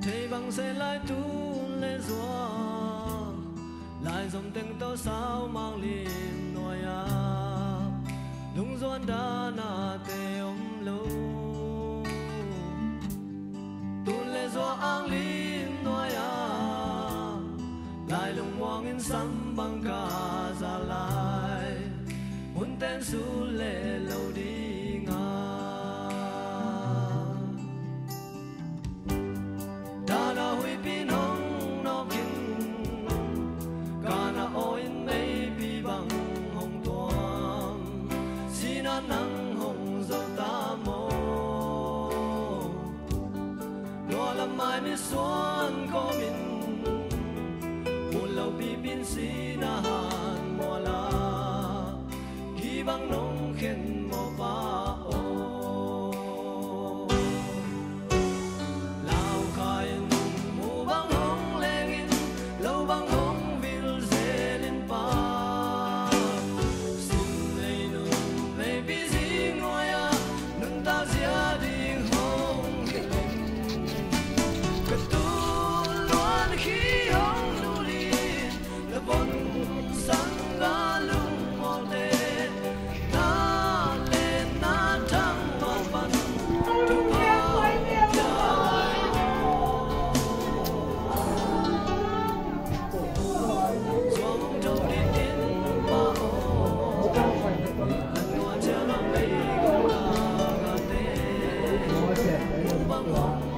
thế bằng sẽ lại tu lên gió lại dòng tiếng tao sao mang liền nỗi à lung doan đã na te lâu tu lên gió ang liền nỗi à lại lung hoang in sắm bằng cả già lại muốn tên su lệ lâu đi ngà đã na hui pin hong nó kinh cả na oin mây pi bằng hồng tuang xin na nắng hồng dâu ta mô lo làm mai mi xuân có mình lâu bi bin si na han mo la ki bang nong khen mo ba o lao khai mu bang hong leng in lâu bang hong vil zelin pa sin nei nu nei bi zi ngoya nun ta zia ding hong ka tu loan khi hong bon sang ga lung mo le na le na thang mo ban tu pa ya som to đi in pa o no cha na me ga te bang bang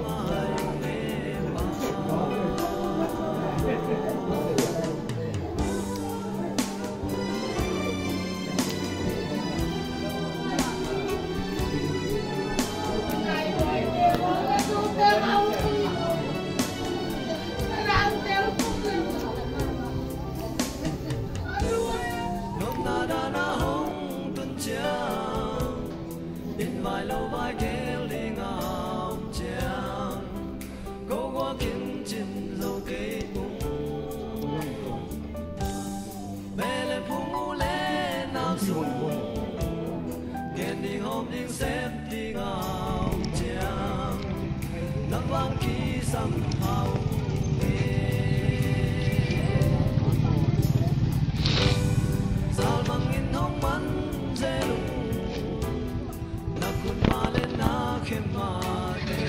vài lâu vai kéo đi ngào chàng cố qua kiến trên dâu cây bung bé lên phung u lên nào sung kèn đi hôm đi xếp đi ngào chàng nắng vang khi sắm hào sao mang in hông mắn dễ lung kun ma lên na khem ma te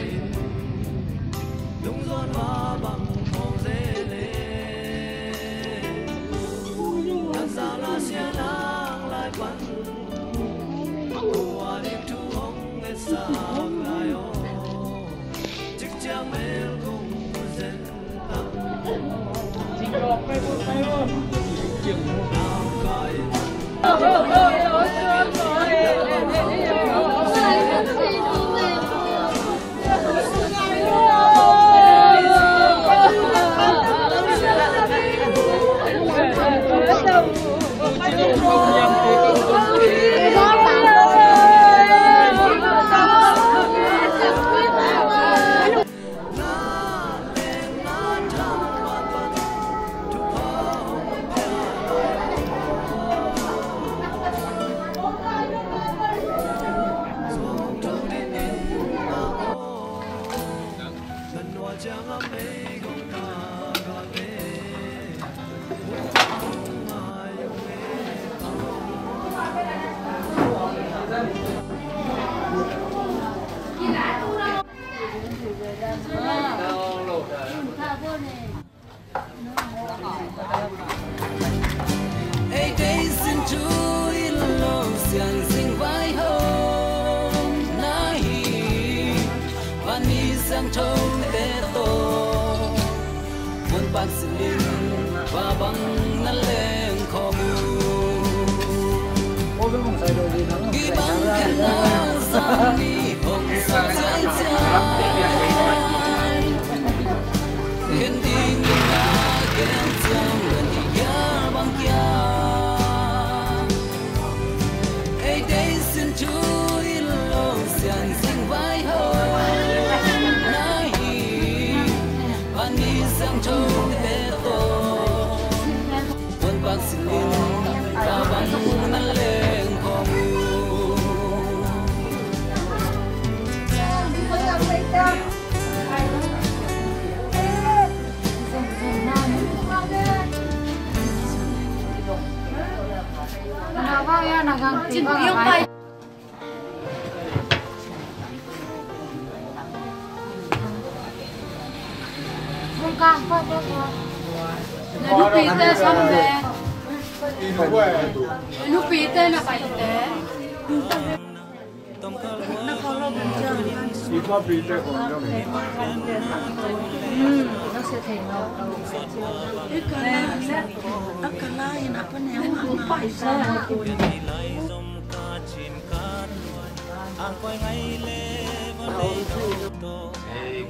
lung doan va bang hong dễ lệ nang sa na sia nang lai pan qua đi tu hong et sa lai o chiếc cha mel cùng zen tam chính lọcไปluôn nào coi chín yêu bay không cam phải đâu lúc bị tê xong rồi lúc bị tê là phải tê nó không lo bình thường chỉ có bị tê còn đâu nó sẽ thành nó cái này nó cái này nó có néo không phải sao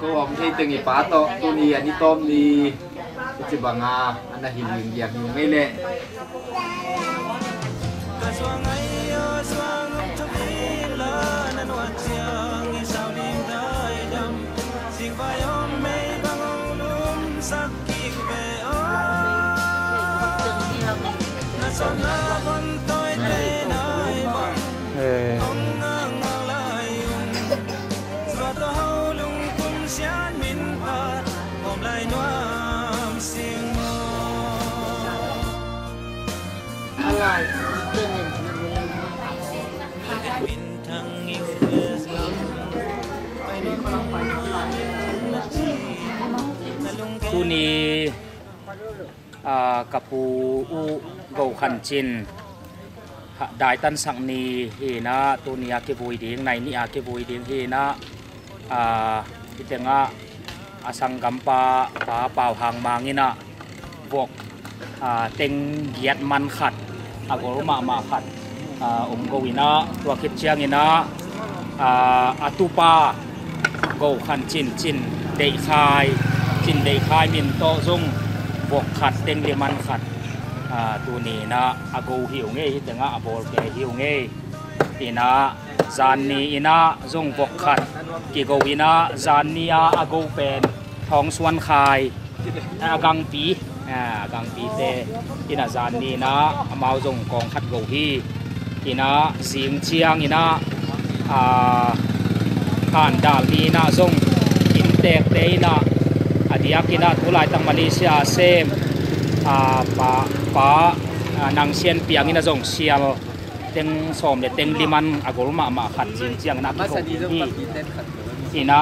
cô ông thấy từng ngày phá to tôi đi anh đi tôm đi chỉ bằng anh là hình hình dạng hình ngay lệ tu ni kapu u go khan chin đại tan sang ni hi na tu ni ake vui ding nai ni ake vui ding hi na itenga asang gampa pa pau hang mangina vok teng giat man khat agor ma khat go ina tua khit chiang ina atupa go khan chin dei khai min to zung vok khat teng le man khat tu ni na ago hiu nge hi tenga abol ke hiu nge ina zan ni ina zung vok khat ki go ina zan nia ago pen thong suan khai agang pi te ina zan ni na amau zung kong khat go hi ina zing chiang ina han dal ni na zung in tek te ina adiak ina tulai tang Malaysia sem pa nang sian piang ina zong sial teng som le teng liman agol ma khat jing chiang na ki hi ina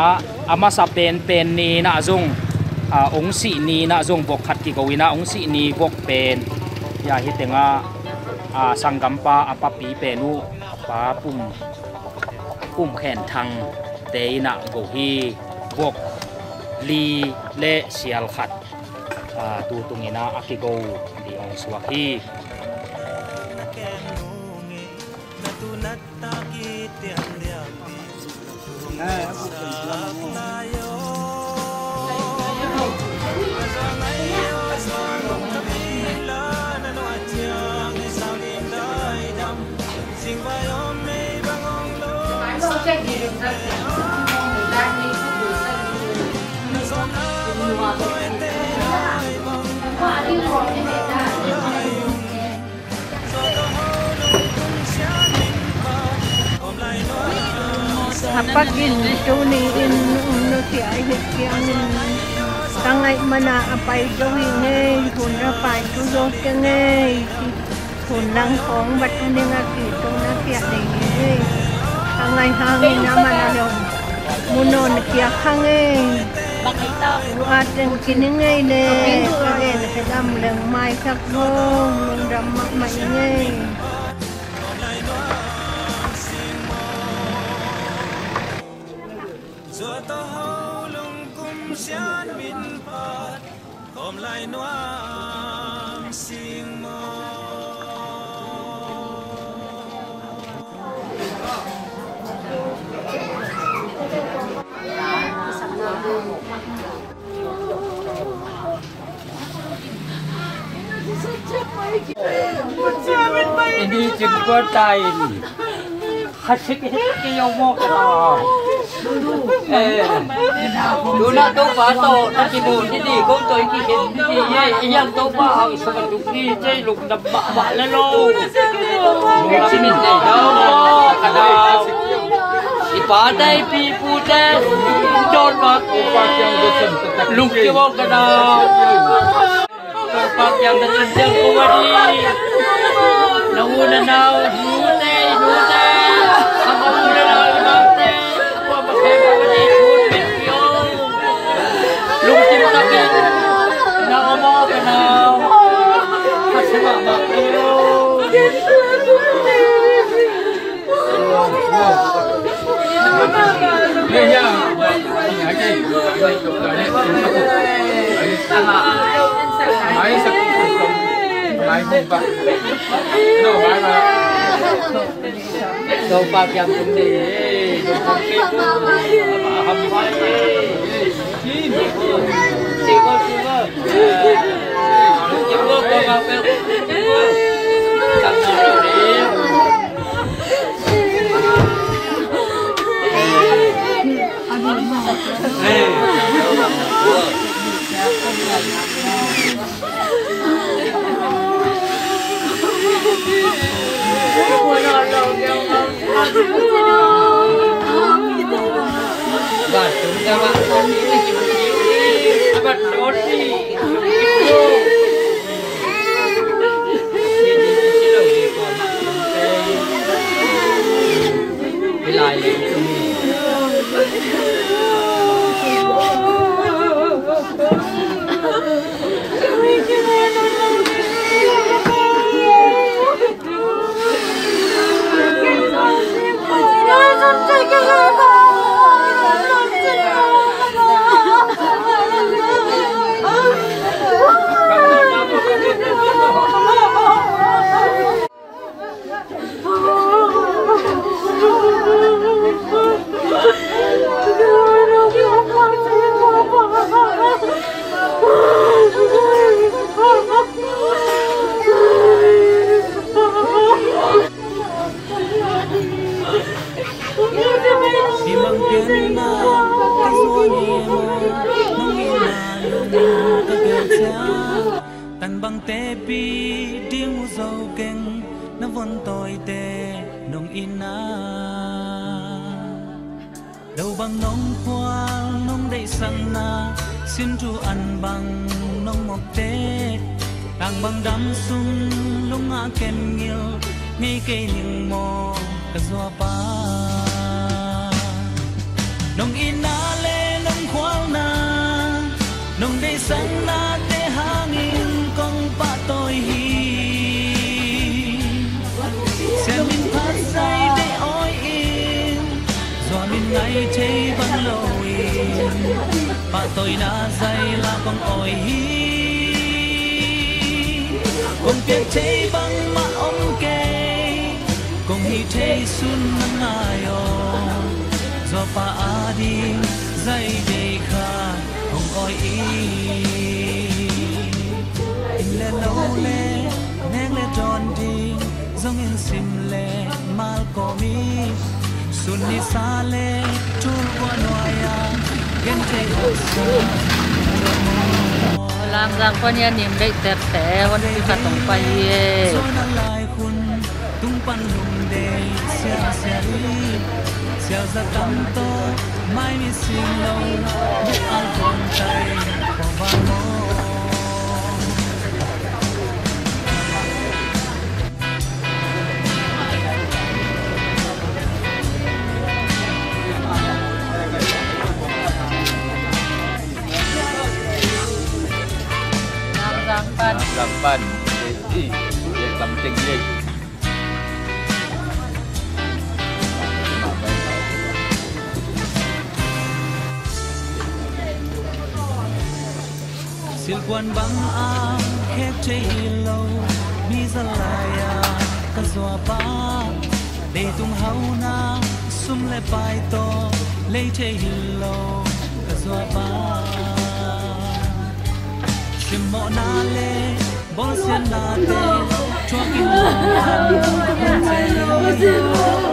ama sa pen ni na zong ong si ni na zong bok khat ki goina ong si ni bok pen ya hi tenga sanggam pa apa pi penu pa pum khen thang te na go hi bok li le sial khat tu tungina akigo di ong swaki Hapagin tuni in no si ay hikyang tangay mana apay gawin ngay hunra pay tuyot ka ngay hunlang kong ba't hindi nga kito na siya ngay tangay hangin naman along muno na siya hangin ating kiningay ne kaya nakidam lang may sakbong nung ramak maingay Sian min pat kom lai nuam sing mo ini jenggot tain khasik cái yêu mo cáiดูนะตัวฟ้าโตนั่นจีบูนี่ดีก็ตัวกี่เห็นที่ยังตัวฟ้าเอาสมัยลุกนี่ใจลุกดับบะแล้วลูกชิมินไหนเนาะกระดาษอีป้าได้ปีปูได้โดนมาลุกจะบอกกระดาษตัวปากยังจะเจอกูวันนี้เราหน้าหนาวรู้ได้ Đâu ba trăm cũng đi, chị có và chúng ta bạn con nghĩ là chịu đi, bạn đốt đi, cái lại lên tan băng tê pi điêu dâu keng nó vốn tôi tê nông ina đầu băng nông khoang nông đầy săn na xin chu ăn bằng nông mộc tê tàng băng đắm sung lung ngã kem nghiêu ngay cây những mò cả doa pa nông ina lê nông khoang na nông đầy săn na tê hangin kong pa tôi hi xem min phát say để oi in do min ngày chơi băng lôi pa tôi na dây là kong oi hi kong tiếc chơi băng mà ông kê kong hi chơi sun nang ayo do pa adi dây để kha kong oi le lâu le neng le tròn đi dòng in sim le mal komi sun ni sa le chul qua noya gen te hosa làm rằng con nhà niệm đấy đẹp té con đi cả tổng bay ye tung pan lùng de sia sia sia za tam to mai mi sing lâu al con tay ko ba mo Gampan, jadi dia something dia. Silkwan bang ang khép chơi lâu, mi ra lại ka zoa pa, để tung hau na sum le pai to, lấy chơi lâu ka zoa pa. Chim mọ na le, bol sen na te, chua kim long ham te,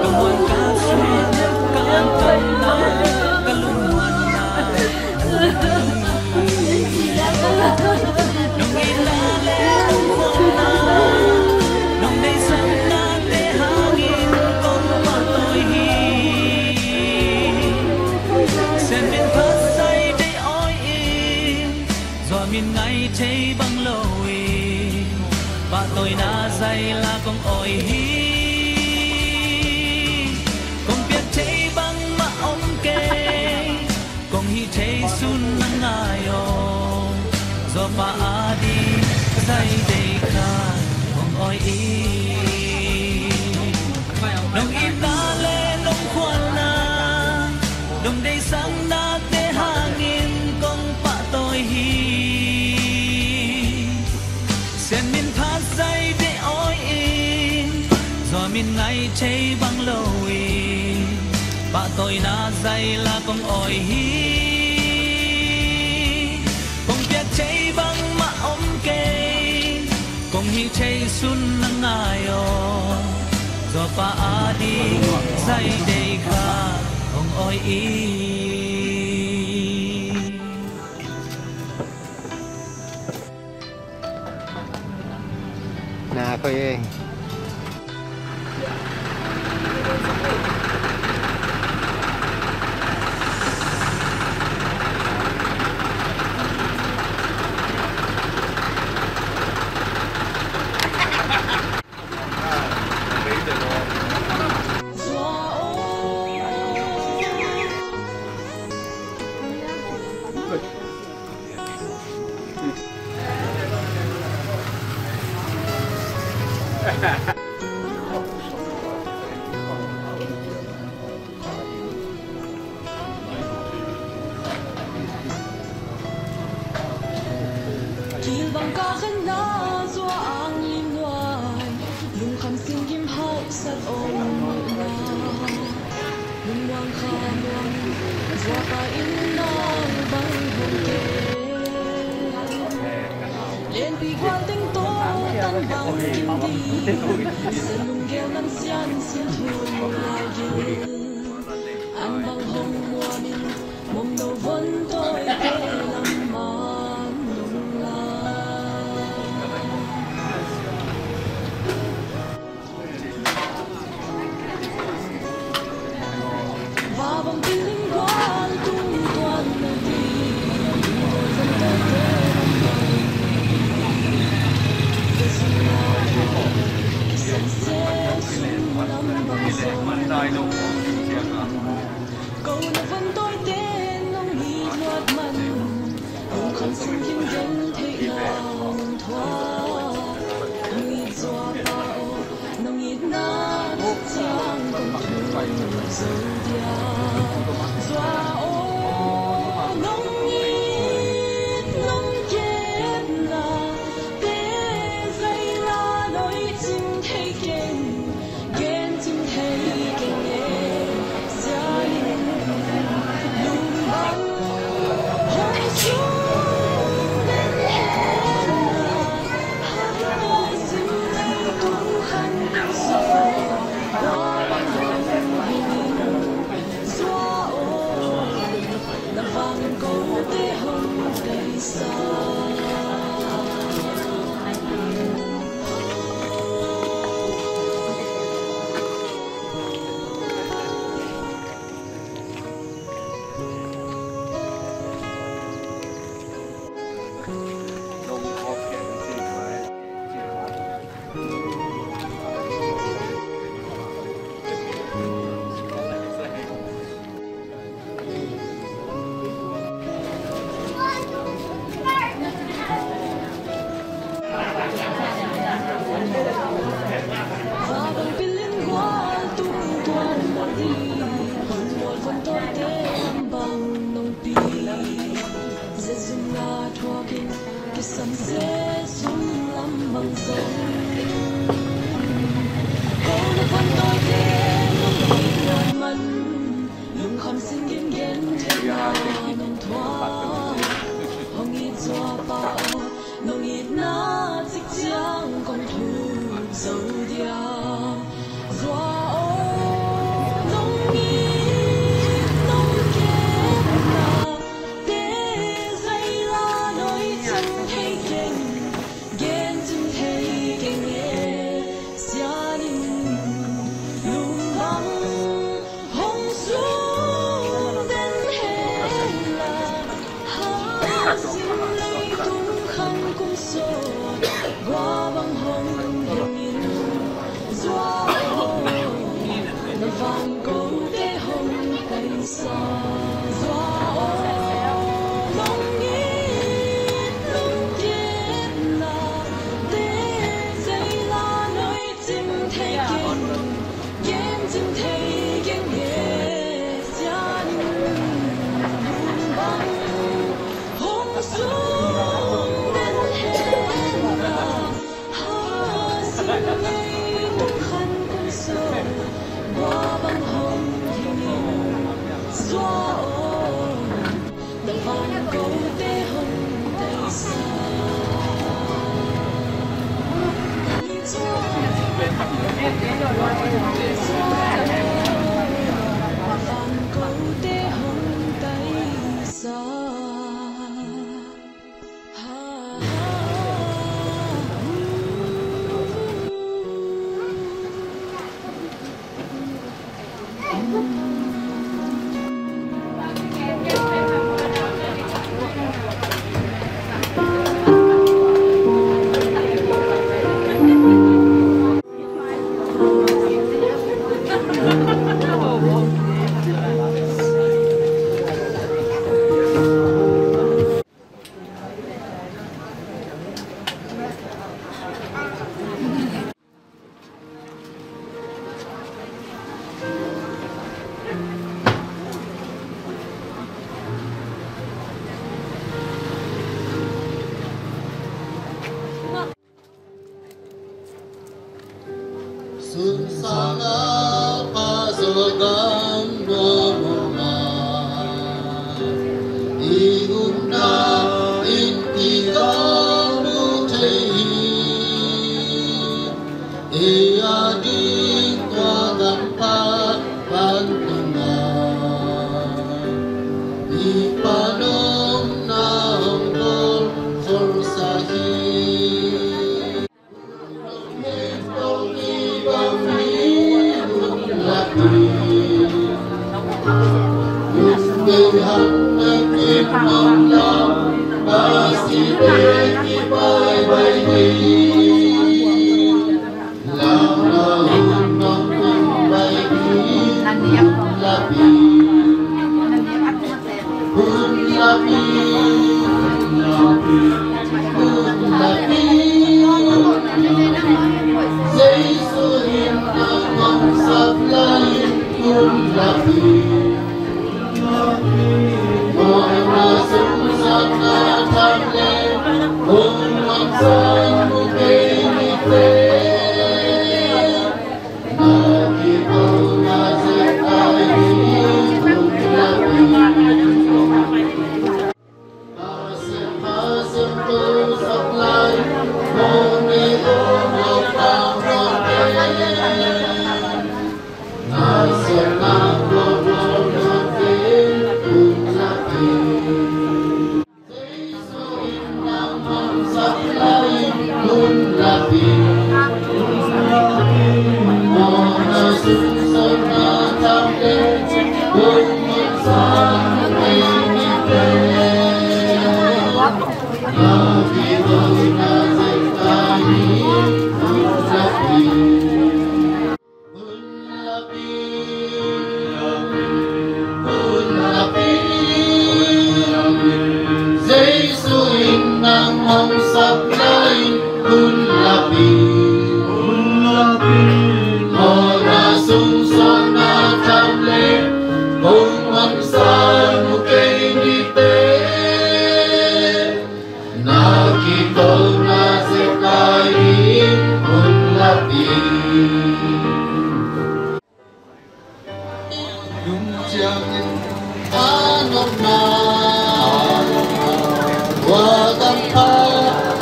kawan ka suen, ka an tan na, ka lung wan na. Nong ila le, nong na, nong day san na te hangin kong pa tôi hi. Sen min phát say để oi in, do min ngày thấy băng lôi, và tôi na dây là con oi hi. sun nangayo zo pa adi zai dei kha hong oi i nong im na le nong khuan na nong dei sang na te hangin kong pa toi hi sen min phat zai de oi in zo min ngai chei bang lo i pa tôi na dây là con oi hi con biết chơi băng mà ôm kê con hi chơi sun nang ayo do pa adi dây đầy kha con oi i nà coi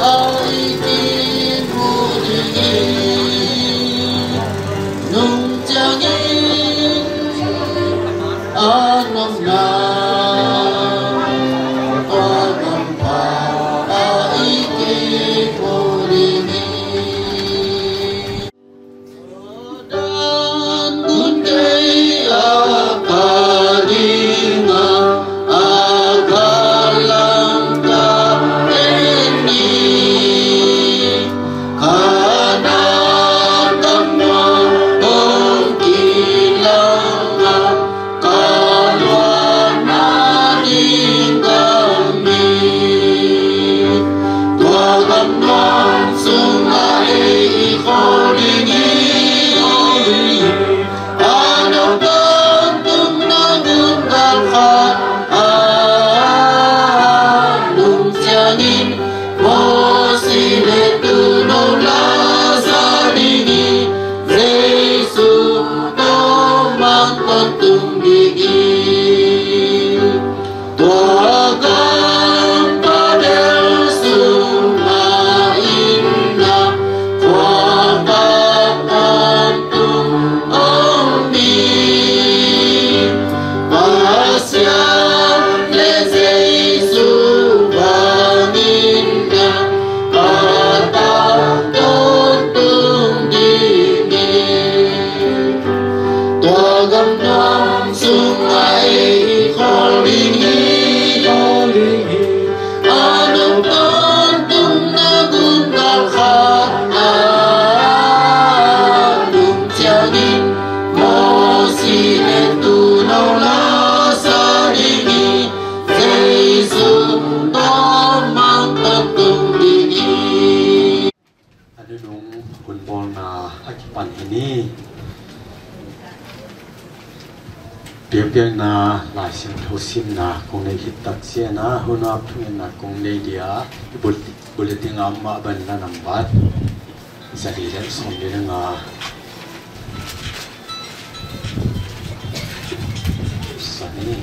Wa ada dong kunpol na akipan ini biang na lasim thosim na kung nei hitak sia na hunap thungen na kung nei dia bulletin amma ban na nambat jadi dan som dia nga sani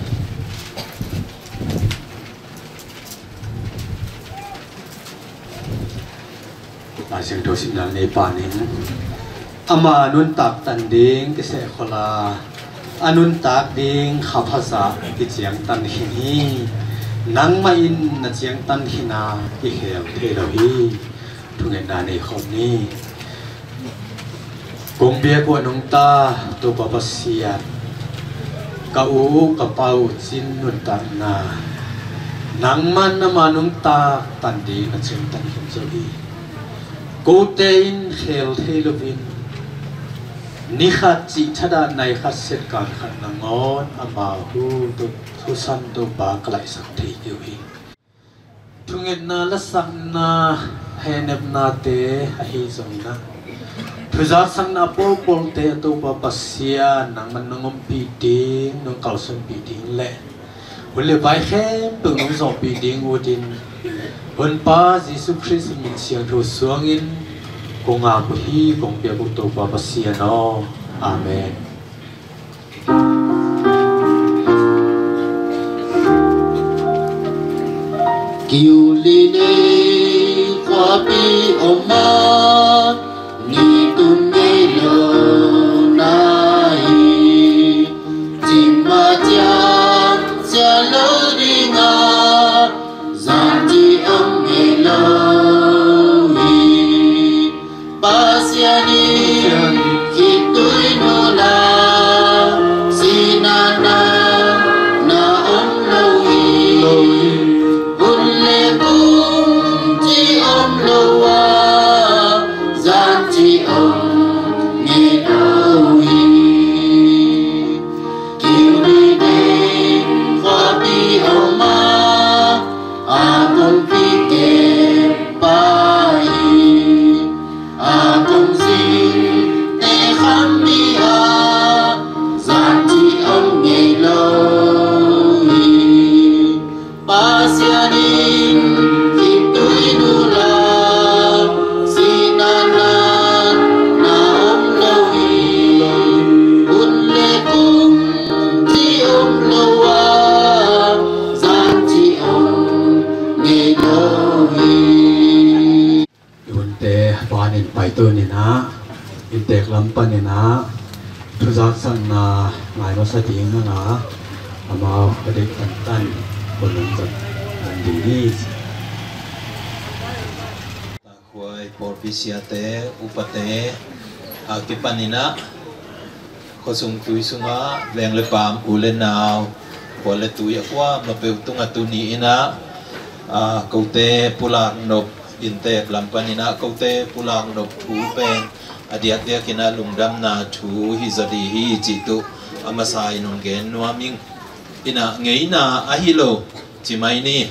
lasim thosim na nei panin ama nun tak tan ding ke se khola anun tak ding khapasa ki chiang tan hini nang ma in na chiang tan hina ki khel the lo hi thungen na nei khom ni kong bia ko nong ta to papasia ka u ka pau chin nun tan na nang man na manung ta tan di na chiang tan hin zo hi ko te in khel the lo vin ni khat chi thada nai khat set kan khat na ngon ama hu to thu san to ba klai sak thei yu hi thunget na la sak na henep na te a hi zong na thuza sang na pol pol te to pa pasia nang man ngom pi ding nong kal son pi ding le hule bai khem tu nong zo pi ding udin hon pa jisu christ min siang thu suangin kung ako hi kung biya ko to papasiya no. Amen. Kiuline kwa pi oma ni tumelo nahi jima jam jalo ringa zanti omelo pasiani hitui nola sinana na om lohi ulle bum ti om loa zanti om ni lohi kiuri de fabi oma akong pike pai akong sin te khamia zanti om ngelohi pasianin kitui nula sinanan na om lohi ulle kum ti om loa zanti om ngelohi te panin pai to ni na intek lampan ni na thuzak sang na ngai no sa ding na na ama padik tan kolon jat an di ni ta khoi porpisiate upate akipanina khosung tui sunga leng le pam ulen naw pole tui akwa ma pe tunga tuni ina kaute pulak nop intek lampanina kaute pulang nop thu pen adiak dia kina lungdam na thu hi zadi hi chitu amasai non gen nuaming ina ngeina ahilo chimai ni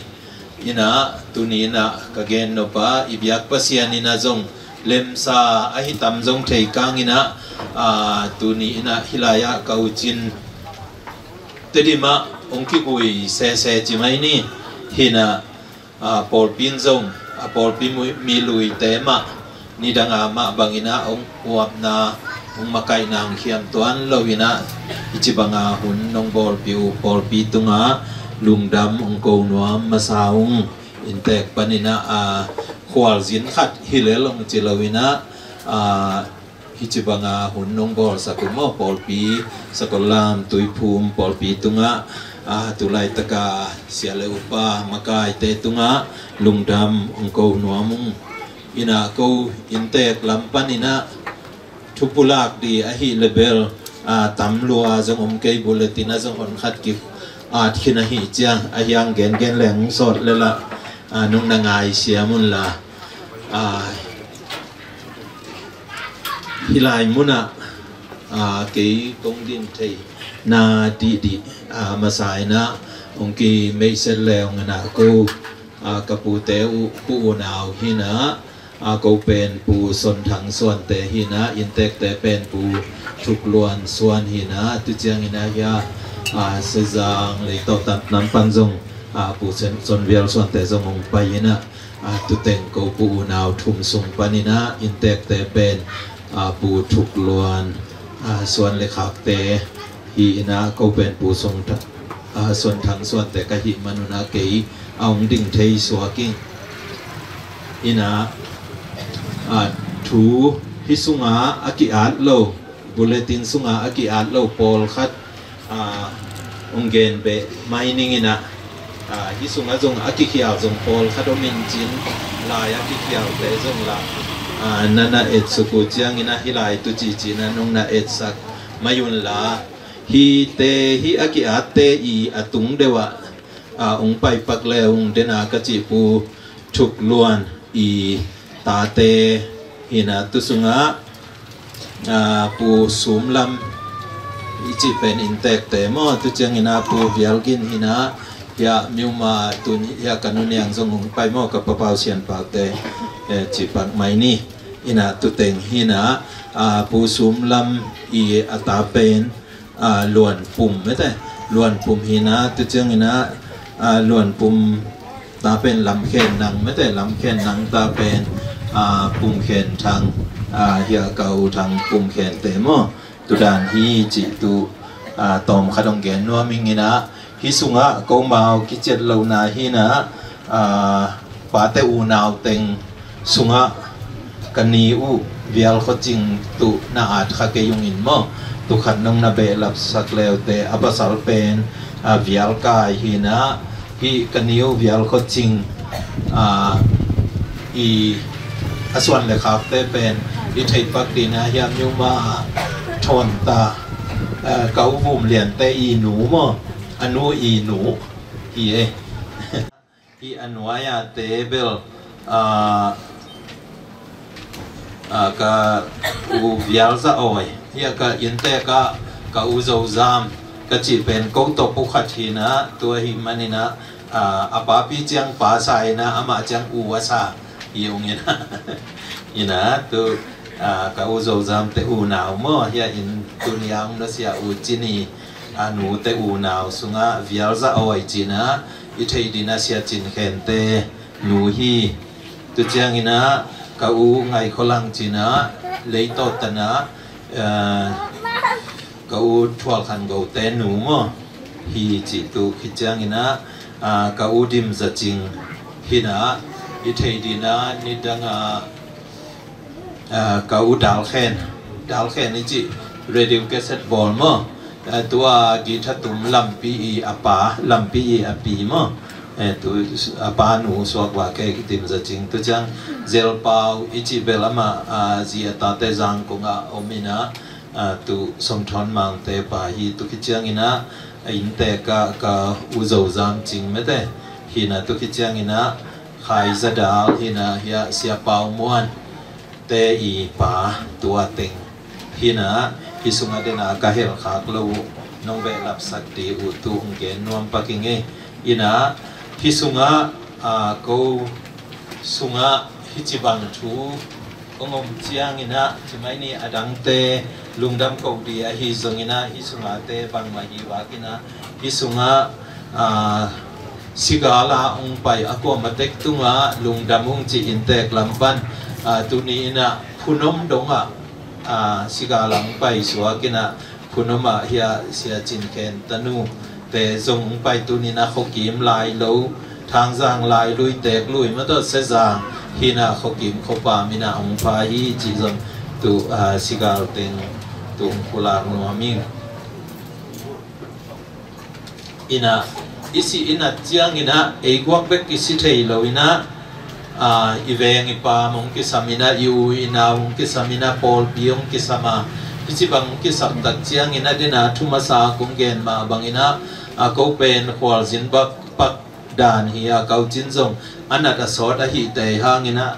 ina tunina kagen no pa ibyak pasianina zong lemsa ahitam zong thei kangina tuni ina hilaya kauchin tedima ongki kui se chimai ni hina polpin zong apol mi lui tema ni danga ma bangina ong uap na ong makai nang hiam tuan lowina ichibanga hun nong bol piu pol pi tunga lungdam ong ko nuam masaung intek panina khwal zin khat hilelong chilowina ichibanga hun nong bol sakumo pol pi sakolam tuipum pol pi tunga tulai taka siale upa makai te tunga lungdam ongko nuamung ina ko intek lampan ina thupulak di ahi level tamlua jong omkei bulletin jong on khat ki khina hi chiang ahyang gen leng sot lela nung nangai siamun la hilai muna ke kong din thei na di masai na ông kỳ mấy sẽ leo ngân cô cặp pu té pu nào hi na cô pen pu son thằng xuân té hi na in tek té pen pu trục luan xuân hi na tu chiang ina ya se giang lấy tàu tận nắm pan rong pu son vial xuân té rong ông bay na tu teng cô pu nào thum sung panina in tek té pen pu trục luan xuân lấy khạc té hi na cô pen pu song xuân thằng xuân té cái hi manuna kei ông đình thấy xóa kinh ina thu hi sunga akiat lo bulletin sunga akiat lo pol khat ông gen be mining ina hi sunga jong akikiao jong pol khat omin chin lai akikiao be jong la nana et suku chiang ina hilai tu chi chi na nong na et sak mayun la hi te hi akiat te I atung dewa ông bay bạc lệ ông đến cái chỉ pu chụp luan I ta tê hina tu sunga pu sum lam chỉ pen intek te mo tu chang hina pu vialgin hina ya miuma tu ya kanuniang zong ông bay mo cái papau sian bạc te chỉ bạc mai ni hina tu teng hina pu sum lam I ata pen luan pum mete luan pum hina tu chang hina luan pum taเป็นลำเข็นนังไม่แต่ลำเข็นนังตาเป็นปุ่มเข็นทางเฮียเก่าทางปุ่มเข็นเตมอตุดานฮีจิตุตอมขดงเกนนัวมิงินะฮิสุงะก็มากิเจ็ดเหล่านาฮีนะปาเตอูนาวเต็งสุงะกันนีอูเวียลขจิงตุนาอาดขะเกยุงอินมอตุขันนงนาเบลับสักเลวเตอปัสสัลเป็นเวียลกายฮีนะhi kaniu vial ko ching I aswan le khap te pen I thei pak dina hiam nyu ma thon ta kau vum lian te I nu mo anu I nu hi e hi anwaya te bel ka u vial za oi hi ka inte ka u zo zam ka chi pen ko to pu khat hi na tua hi manina apa pi chiang pa sai na ama chiang u asa yung ina tu ka u zo zam te u naw mo ya in tunyang na sia u chini anu te u naw sunga vial za oi china I thei dina sia chin khen te nu hi tu chiang ina ka u ngai kholang china leito tana ka u thwal khan go te nu mo hi chi tu khi chiang ina ka u dim za ching hina I thei dina ni danga ka u dal khen ni chi radio cassette ball mo tua gi thatum lampi I apa lampi I api mo tu apa nu swak wa ke dim za ching tu chang zel pau ichi belama zia ta te jang ko nga omina tu som thon mang te pa hi tu ki chiang ina in te ka u zo zam ching me te hina tu ki chiang ina khai za dal hina ya sia pau muan te I pa tua teng hina hi sunga dena ka hel khak lo nong ve lap sak ti u tu nge nuam paking e ina hi sunga ko sunga hi chi bang thu ongom chiang ina chimai ni adang te lungdam ko dia hi zongina hi sunga te bang ma hi wa kina hi sunga sigala ong pai ako matek tunga lungdam ong chi intek lampan tuni ina punom donga sigala ong pai suwa kina punoma hiya sia chin ken tanu te zong ong pai tuni na khokim lai lo thang jang lai lui tek lui ma to se jang hina khokim khopa mina ong pa hi chi zong tu sigal teng tung pular nuaming ina isi ina chiang ina egwak bek isi thei lo ina iveng ipa mong ki samina yu ina mong ki samina pol biong ki sama isi bang ki sam tak chiang ina dina thuma sa kung gen ma bang ina ko pen khwal zin bak pak dan hi kau chin zong anat a sot a hi te hang ina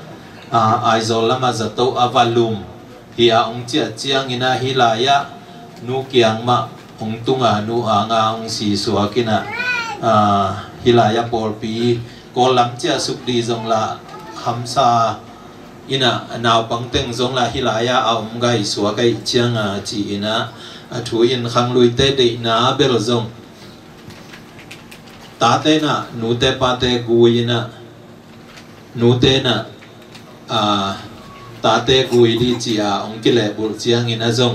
aizol lama zato avalum hi ong chia chiang ina hi la ya nu kiang ma ong tunga nu anga ong si suakina ฮิลายาปอลปีกอลัมเจ้าสุขดีจงละคำซาอินะนาวปังเต็งจงละฮิลายาเอาไงสวกไอเจียงจีอินะถุยอินขังลุยเตเดนาเบลจงตาเตนะนูเตปาเตกุยนะนูเตนะตาเตกุยดีจีอาองกิเลบุลเจียงอินะจง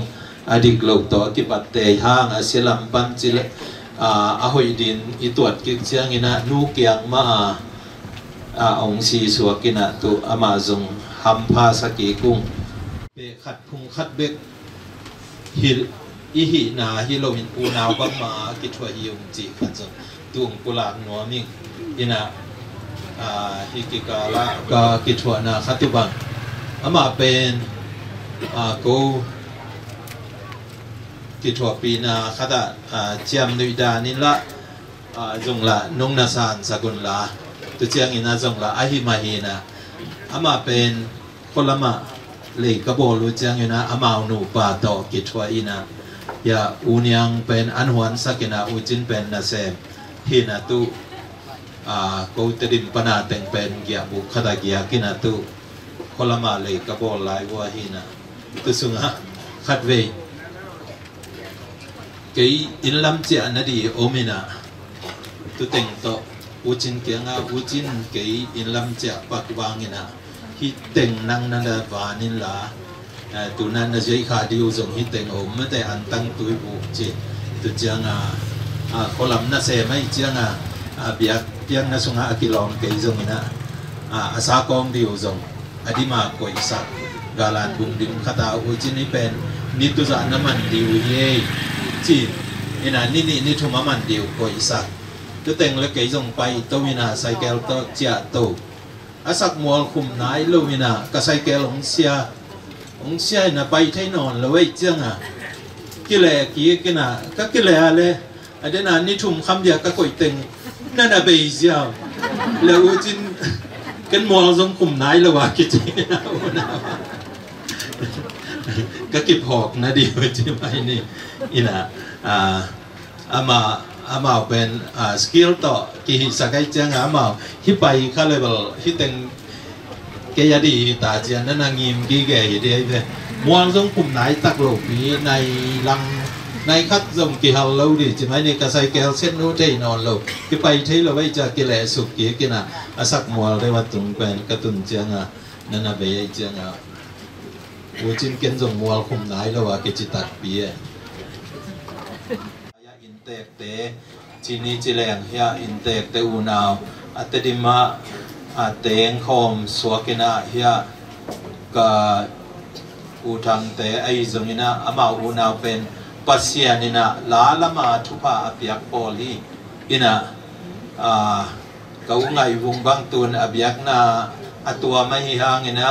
อดีกโลกต่อกิปัตเตห้างอาเซลัมปันจิเลอาหอยดินอีตรวจกิเจียงอินะนูเกียงมาองซีสวกินะตุอามาจงฮัมพาสกีกุ้งเบขัดพุงขัดเบกฮิลอิหินาฮิโลมินปูนาวบัมมากิทวฮิยงจีขัดจงตุงกุลางนัวมิงอินะฮิกิกาละกากิทวนาขัตุบังอามาเป็นกูกิทวปีนาขัดเจียมนุยดานิละจงละนงนาสานสกุลละตุเจียงอินาจงละอาหิมาฮีนะอามาเป็นคนละมาเลยกระโบลูเจียงอยู่นะอามาหนูปาโตกิทวอินะยาอุนยังเป็นอันหวนสักนะอุจินเป็นนาเซมฮินาตุกูตดิมปนาเต็งเป็นเกียบุคดาเกียกินาตุคนละมาเลยกระโบลายวัวฮินะตุสุงะขัดเวกีอินลัมเจนาดีโอมินะตุเต็งโตอุจินเกียงอุจินกีอินลัมเจปักวางินะฮิเต็งนังนันดาวานิลาตุนันนะเจขาดิวจงฮิเต็งโอมแต่อันตั้งตุยบุจิตุเจียงคนลำน่าเสไม่เจียงเบียกเปียงน่าสุงอากิลองเกยจงนะอาสากองดิวจงอดีมากวยสักกาลานบุงดิมขตาอุจินนี่เป็นนิตุจานามันดิวเย่จีนี่ทุมามันดิวกวยสักตัวเต็งแล้วเกยจงไปตัววินาไซเกลตัวเจียตัวอาศักมัวคุมนายลูวินาก็ไซเกลองเสียน่ะไปไทยนอนแล้วไอ้เจียงกิเลกี้กินะก็กิเลเลยอันนั้นนี่ทุ่มคำเดียวก็กวยเต็งนั่นน่ะไปเสียวแล้วจินกันมัวจงคุมนายแล้วว่ากิจนะก็กิบหอกนะดีว่าจะไปนี่อินะอามาเป็นสกิลต่อกิจสักไอ้เจียงอามาฮิไปข้าเลยบอกฮิเต็งเกียดีตาเจียนนั่นนางยิมกี่แก่ยี่เดียเลยมัวจงคุมนายตักหลบนี้ในลังในคัดจงกี่ฮัลโหลดิใช่ไหมนี่กระใสแก้วเส้นนู้นได้นอนโลกกี่ไปที่เราไว้จะกิเลสสุกี้กินะอาศักมัวได้ว่าตรงเป็นกระตุนเจียงนั่นน่ะเบียเจียงอูจินเกินจงมัวคุมนายแล้วว่ากิจตัดเบียอินเตกเตจีนีจีแรงเฮียอินเตกเตอูนาวอัตติมาเตงคอมสวกินะเฮียก็อูทังเตไอจงอินะอามาอูนาวเป็นปัสยานินะลาลามาทุพาอภิยักปอลีอินะกาวไงวงบางตุนอภิยักนาอตัวไม่ห่างอินะ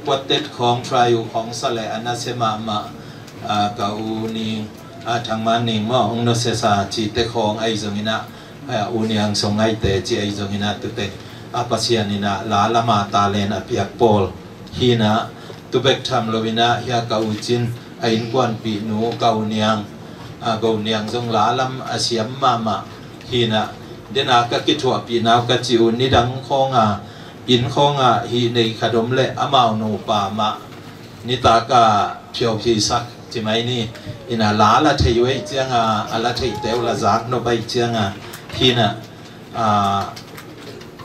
วัดเด็ดของทรายุของสเลอนาเซมามากาวนิทางมันนิงมอองโนเซซาจีเตของไอจงอินะอูนิยังสงไอเตจีไอจงอินะตุเตปัสยานินะลาลามาตาเลนอภิยักปอลฮีนะตุเบกทำโลวินะฮิกาวจินไอ้กวนปีนูเกาเนียงจงลาลำอาเซียมมาฮีนะเดนากะกิทัวปีนาวกะจิวนิดังของอินของฮีในขดมเละอมาวโนปามะนิตากะเพียวพีสักจิไหมนี่อินะลาละเทยไว้เจียงอะละเทยเตวละจากโนไปเจียงฮีนะ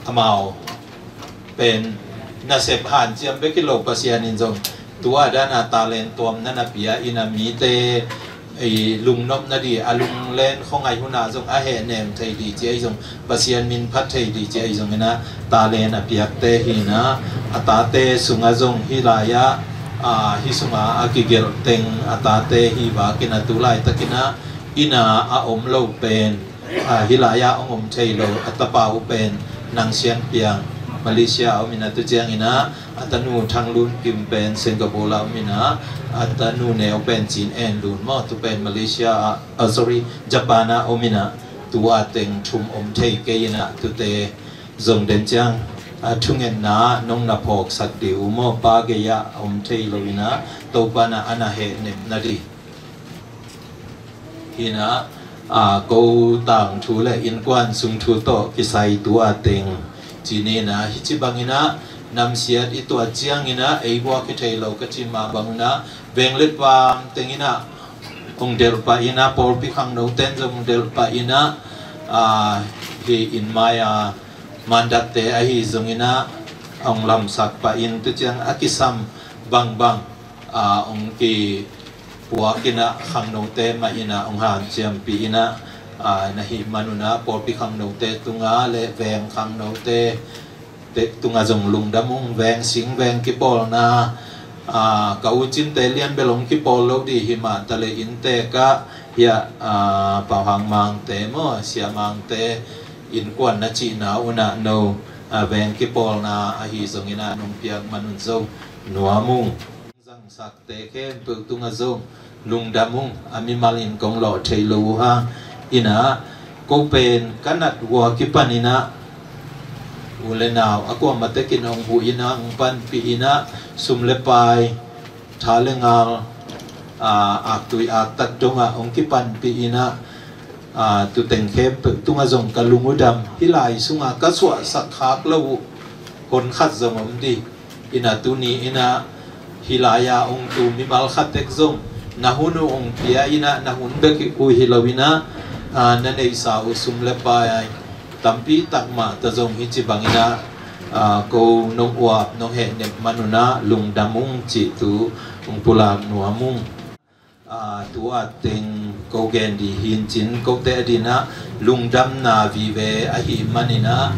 อมาวเป็นนาเสพหันเจียมเบกิโลปัสยานินจงตัวด้านตาเลนตัวนั่นน่ะเปียอินามีเตไอลุงนบนาดีอาลุงเลนของไอหุนาจงอาเหเนมไทยดีเจจงปัสยานมินพัดไทยดีเจจงนะตาเลนเปียกเตหินะตาเตสุงาจงฮิลายะฮิสุงาอากิเกลเต็งตาเตฮิบากินาตุไลตะกินะอินาอาอมโลเป็นฮิลายะองมไทยโลอัตปาอุเป็นนางเชียงเปียงมาเลเซียเอามินาตุเจียงอินะอัตนูทางลุนกิมเป็นสิงคโปร์เอามินะอัตนูเนวเป็นจีนเอ็นลุนมอตุเป็นมาเลเซียsorry ญี่ปุ่นเอามินะตัวเต็งชุมอมเทเกยนะตุเตจงเดินจังทุ่งเงินนานงนาพอกสักเดียวมอปาเกยะอมเทโลวินะตัวปานะอนาเหเนมนาดีฮินะ câu tàng thu lệ in quan sung thu to kisai tua ting chỉ nên na hichi bangina nam siat itu ajiang ina eiwa ki thailo ka chima bangna venglet pa tengina ong del pa ina por pi khang no ten jong del pa ina hi in maya mandat te a hi zongina ong lam sak pa in tu chang akisam bang bang ong ki puwa kina khang no te ma ina ong han chiam pi ina na hi manuna por pi khang no te tunga le veng khang no te tunga zong lung damung veng sing veng ki pol na kau chin te lian belong ki pol lo di hima tale in te ka ya pa hang mang te mo sia mang te in kwan na chi na una no veng ki pol na a hi zong ina nong piang manun zo nuwa mung zang sak te khem pu tunga zong lung damung ami malin kong lo thei lo ha ina ko pen kanat wa ki panina ulenau aku amatekin ong hu ina ong pan pi ina sumlepai thalengal aktui atat donga ong ki pan pi ina tu teng khem tunga zong kalungudam hilai sunga kaswa sakhak lo kon khat zong om di ina tu ni ina hilaya ong tu mi mal khatek zong nahunu ong pia ina nahun beki u hilawina nanei sa sumlepai tampi takma ta zong hichi bangina ko nong wa nong he ne manuna lung damung chi tu ung pula nuamung tua teng ko gen di hin chin ko te dina lung dam na vi ve a hi manina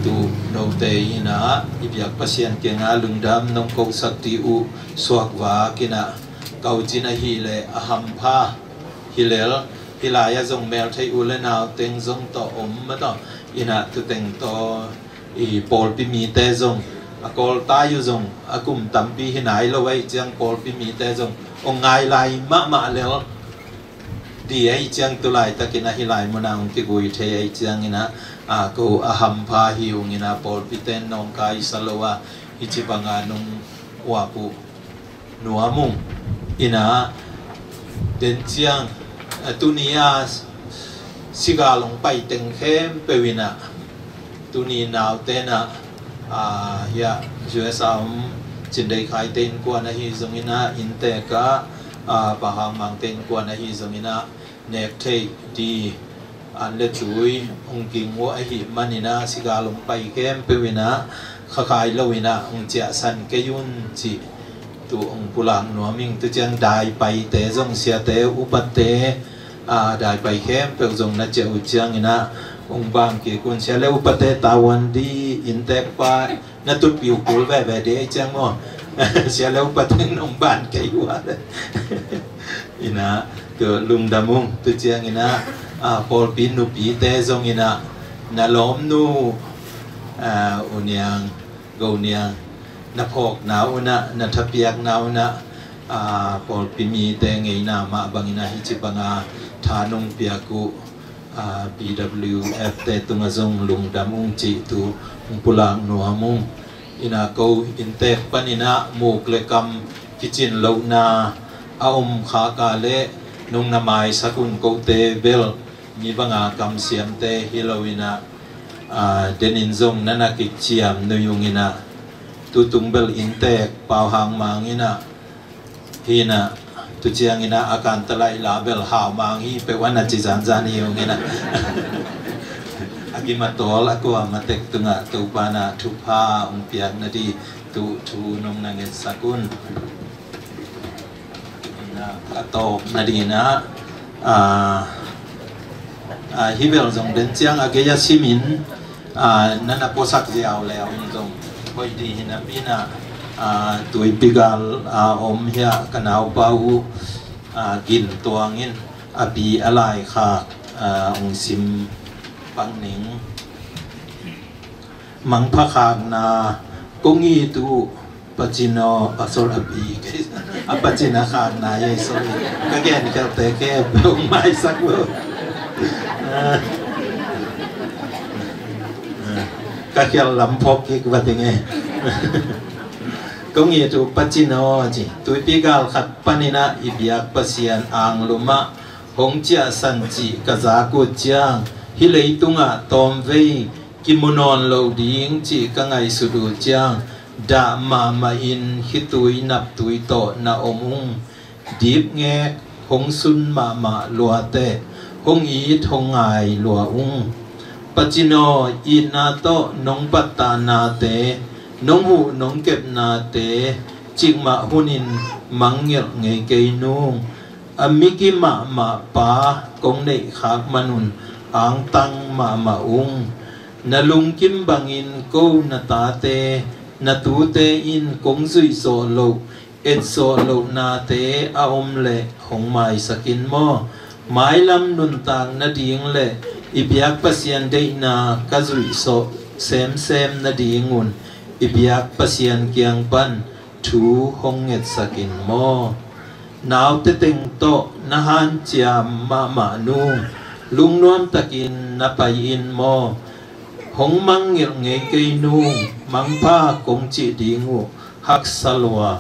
tu no te ina ibyak pasien ke nga lung dam nong ko sakti u swak wa kina kau chin a hi le aham pha hilel hilaya zong mel thai u le naw teng zong to om ma to ina tu teng to i pol pi mi te zong a kol ta yu zong a kum tam pi hinai lo wai chang pol pi mi te zong ong ngai lai ma le di ai chang tu lai ta kina hilai mo nang ki gui the ai chang ina ko a ham pha hi ung ina pol pi ten nong kai salowa ichi banga nong wa pu nuamung ina den chiang tunia siga long pai teng khem pewina tuni naw tena ya juesa chin dei khai ten ko na hi zongina inte ka bahang mang ten ko na hi zongina nek thei di an le chui ong king wo a hi manina siga long pai khem pewina khakai lowina ong chia san ke yun chi tu ong pulang nuaming tu chang dai pai te zong sia te upat te dai pai khem pe zong na cheu chang ina ong bang ki kun sia le upat te tawan di intek pa na tu piu kul ve ve de chang mo sia le upat te ong ban ke wa ina tu lung damung tu chang ina pol pin nu pi te zong ina na lom nu unyang go niang na phok nau na na thapiak nau na pol pimi te ngei na ma bangina hi chi banga thanung piaku BWF te tunga zong lung damung chi tu pulang nuamung ina ko inte panina muk le kam kichin lo na aom kha ka le nung na mai sakun ko te bel mi banga kam siam te hilowina denin zong nana ki chiam nuyungina tu tungbel intek pau hang mangina hina tu chiang ina akan talai label hao mang hi pe wana chi zan zan hi ngina agi matol aku amatek tunga tu pana tu pha ong piak na di tu tu nong nanget sakun na ato na di na hibel zong den chiang ageya simin nana posak jiao le ong zong koi di hina pina tui pigal om hia kanau pau gin tuangin api alai kha ong sim pangning mang pha khang na kongi tu pachino asor api apachina khang na ye so ka gen ka te ke ong mai sak wo ka khial lam phok ki wa tinge có nghĩa tu pachino chi tu pigal khat panina ibyak pasian ang luma hong chia san chi ka za ku chiang hi lei tunga tom vei kimonon lo ding chi ka ngai su du chiang da ma in hi tui nap tui to na omung deep nge hong sun ma lua te hong i thong ngai lua ung pachino ina to nong patta na te nong hu nong kep na te ching ma hunin mangir nge ke nung amiki ma pa kong nei khak manun ang tang ma ung nalung kim bangin ko na ta te na tu te in kong zui so lo et so lo na te a le hong mai sakin mo mai lam nun tang na ding le ibiak pasien de na ka zui so sem na dingun ibiak pasien kiang pan thu hong et sakin mo naw te teng to na han chiam ma nu lung nuam takin na pai in mo hong mang ngir nge kei nu mang pa kong chi dingu hak salwa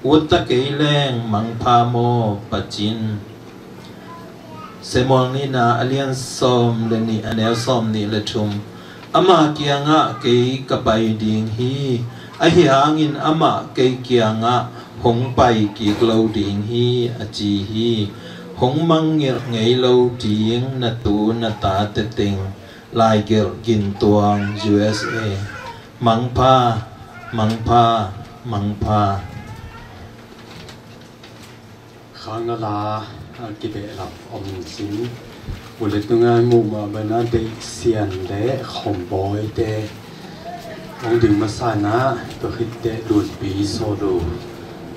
uta kei leng mang pa mo pachin semong ni na alian som le ni anel som ni le thum ama kianga kei kapai ding hi a hi hangin ama kei kianga hong pai ki glo ding hi a chi hi hong mang ngir ngei lo ding na tu na ta te ting lai gel gin tuang USA mang pa khang la ki be lap om sin ule tunga mu ma bana de sian de khom boy de ong ding ma sa na to hit de lut pi so do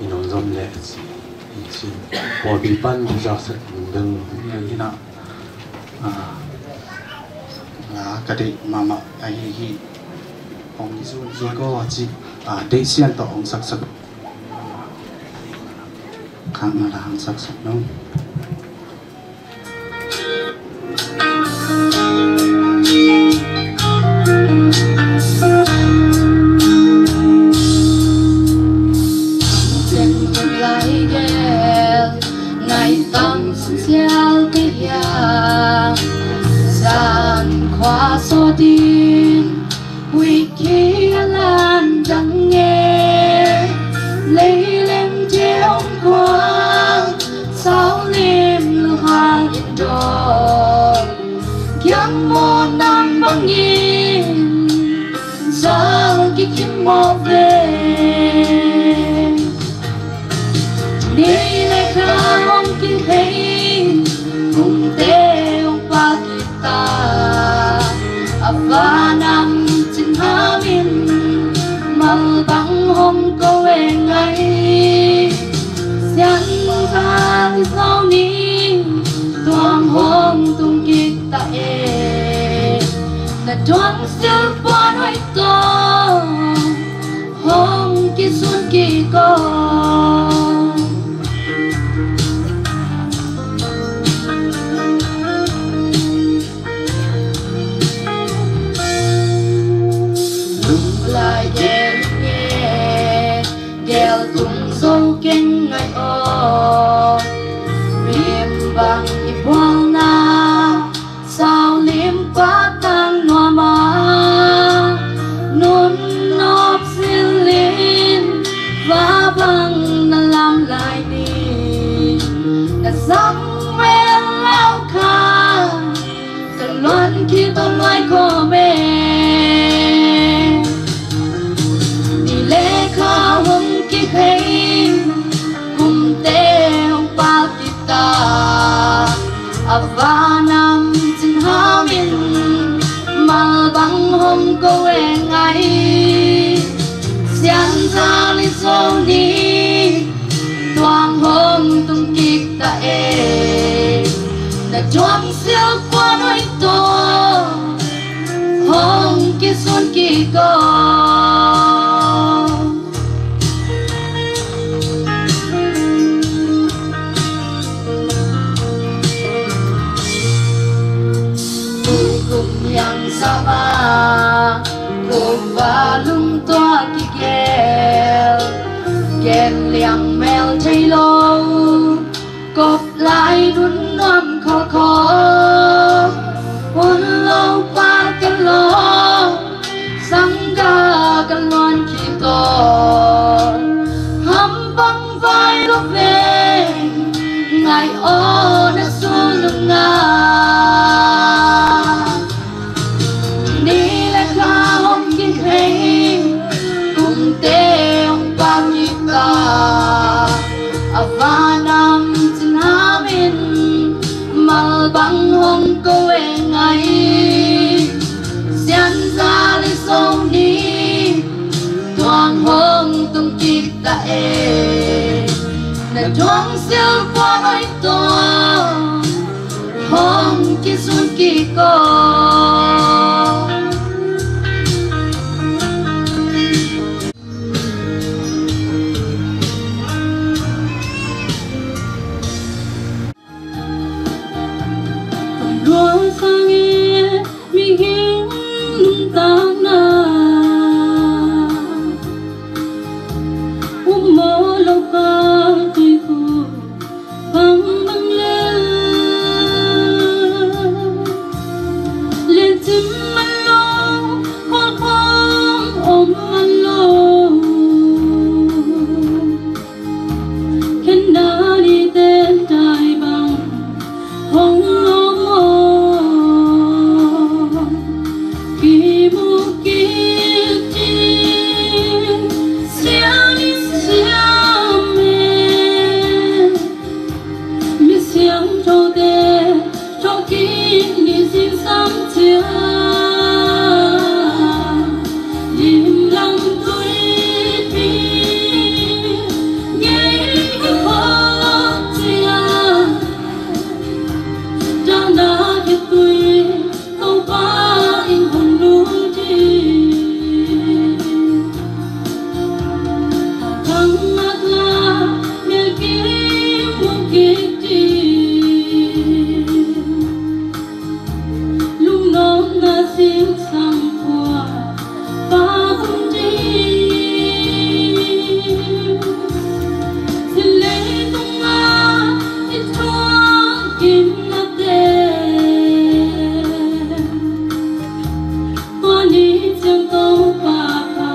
inon zom le chi po bi pan ja sa ding ni na cái đấy mà ai hi ông đi có gì để xem tao ông sắc khang là hàng sắc nó ngày tâm xeo cái ya san khoa so tin quy kia lan đắng nghe lấy lên treo quang sao lim lưu hàng đỏ kiếm một năm băng nhìn sao cái kiếm một về đi lại khá không kinh thấy cùng tê ông pa kita và nằm trên hà min mal băng hôm câu em ngay xem ra thì sau ní toàn hôm tung kita là toàn sự quan hoài to hôm kia xuân kỳ con lại đêm nghe đèo tung dâu kinh ngày ô riêng bằng nhịp hoang na sao liếm quá tan hoa mà nôn nộp xin lên và bằng là làm lại đi là dòng bên lao khá cần loan khi tôi nói của mình hôm kia thấy cùng tê ông pa kita và nằm trên hà min mal băng hôm câu em ngay xian ra lý do đi toàn hôm tung kita đã chọn siêu qua đôi to hôm kia xuân kỳ con yang sama cùng và lung toa kỳ gel liang mel chay lâu cột lại đun là thoáng siêu qua đôi to hong kia xuân kỳ co đua sang nghe mi hiến ta na mơ lâu ca tươi vui vang vang lên chim ăn lo hoa khoang ôm ăn lo khen đã đi tên đại bằng hồng kỳ mu kia chi xiang đi xiang mê mi xiang trâu đê trâu kia ni xin sang chia im lặng tuổi bi nghe cái khó chia đã na cái tuổi câu ba in hồn núi thăng ngát la miền kim một kỳ lúc non na xin sang qua ba không đi xin lấy tung nga ít thoáng kim na tên hoa ní chẳng câu ba ba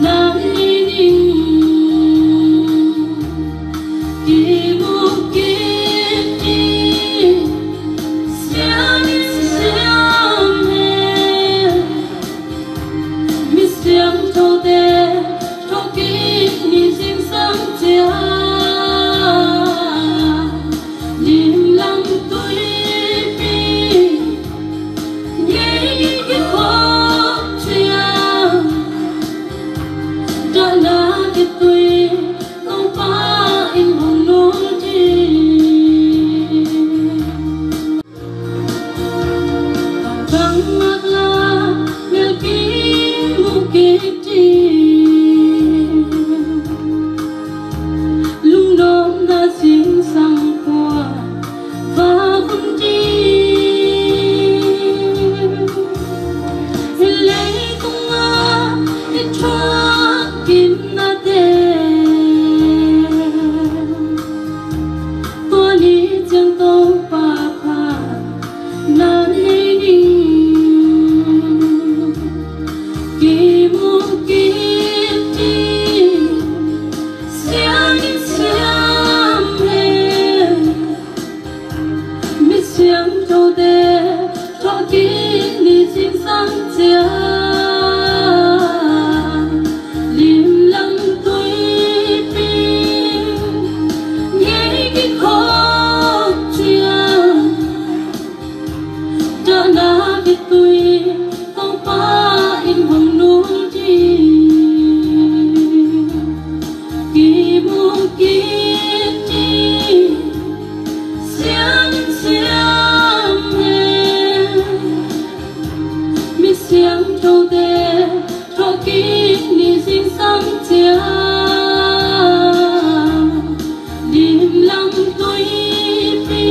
nàng ní ninh kỳ mu kỳ đi xiang đi xiang mê mi xiang trâu đê trâu kỳ ni xin sang chia im lặng tuổi bi nghe cái khó chia đã là cái tuổi câu ba in hồn núi vang ngát la miền kim một kỳ lúc non đã xin sang qua và không đi lấy tung nga ít thoáng kim na tên hoa ní chẳng câu ba ba nàng ní ninh kỳ mu kỳ đi xiang đi xiang mê mi xiang trâu đê trâu kỳ ni xin sang chia im lặng tuổi bi nghe cái khó chia đã là cái tuổi câu ba in hồn núi kỳ mu kỳ đi xiang xiang mê mi xiang trâu đê trâu kỳ ni xin sang chia im lặng tuổi bi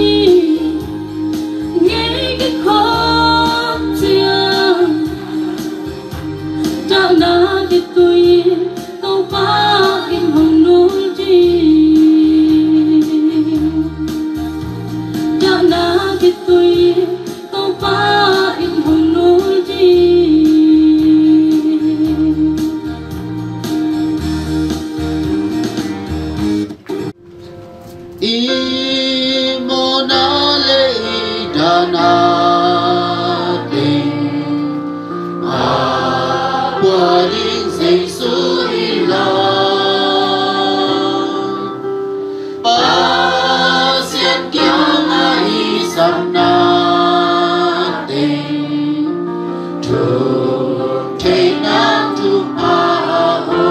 nghe cái khó chia đã là cái tuổi câu ba in hồn núi đã là cái tuổi câu ba in hồn núi Imona le dana tình qua linh dây suy la ba xiên kéo ngay sầm na tình thường thế nam tu a ho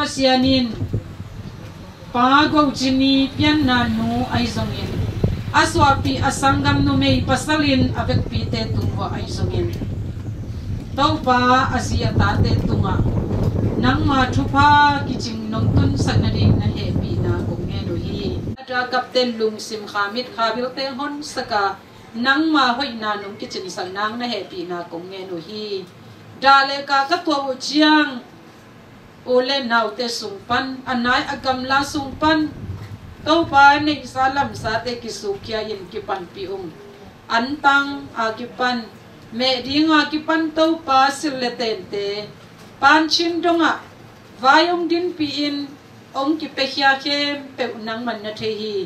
pasianin pago chini pian na nu ai zongin aswapi asangam nu mei pasalin avek pi te tungwa ai zongin topa asia ta te tunga nang ma thupa kiching nong tun sanari na happy na kongge no hi ada kapten lung sim khamit khabil te hon saka nang ma hoi na nong kiching sang nang na happy na kongge no hi dale ka ka to chiang ole nau te sungpan anai agam la sungpan topa nei salam sa te kisukya yin kipan piung antang akipan me dinga kipan topa siletente panchin donga vayong din piin ong kipehya ke pe unang man na thehi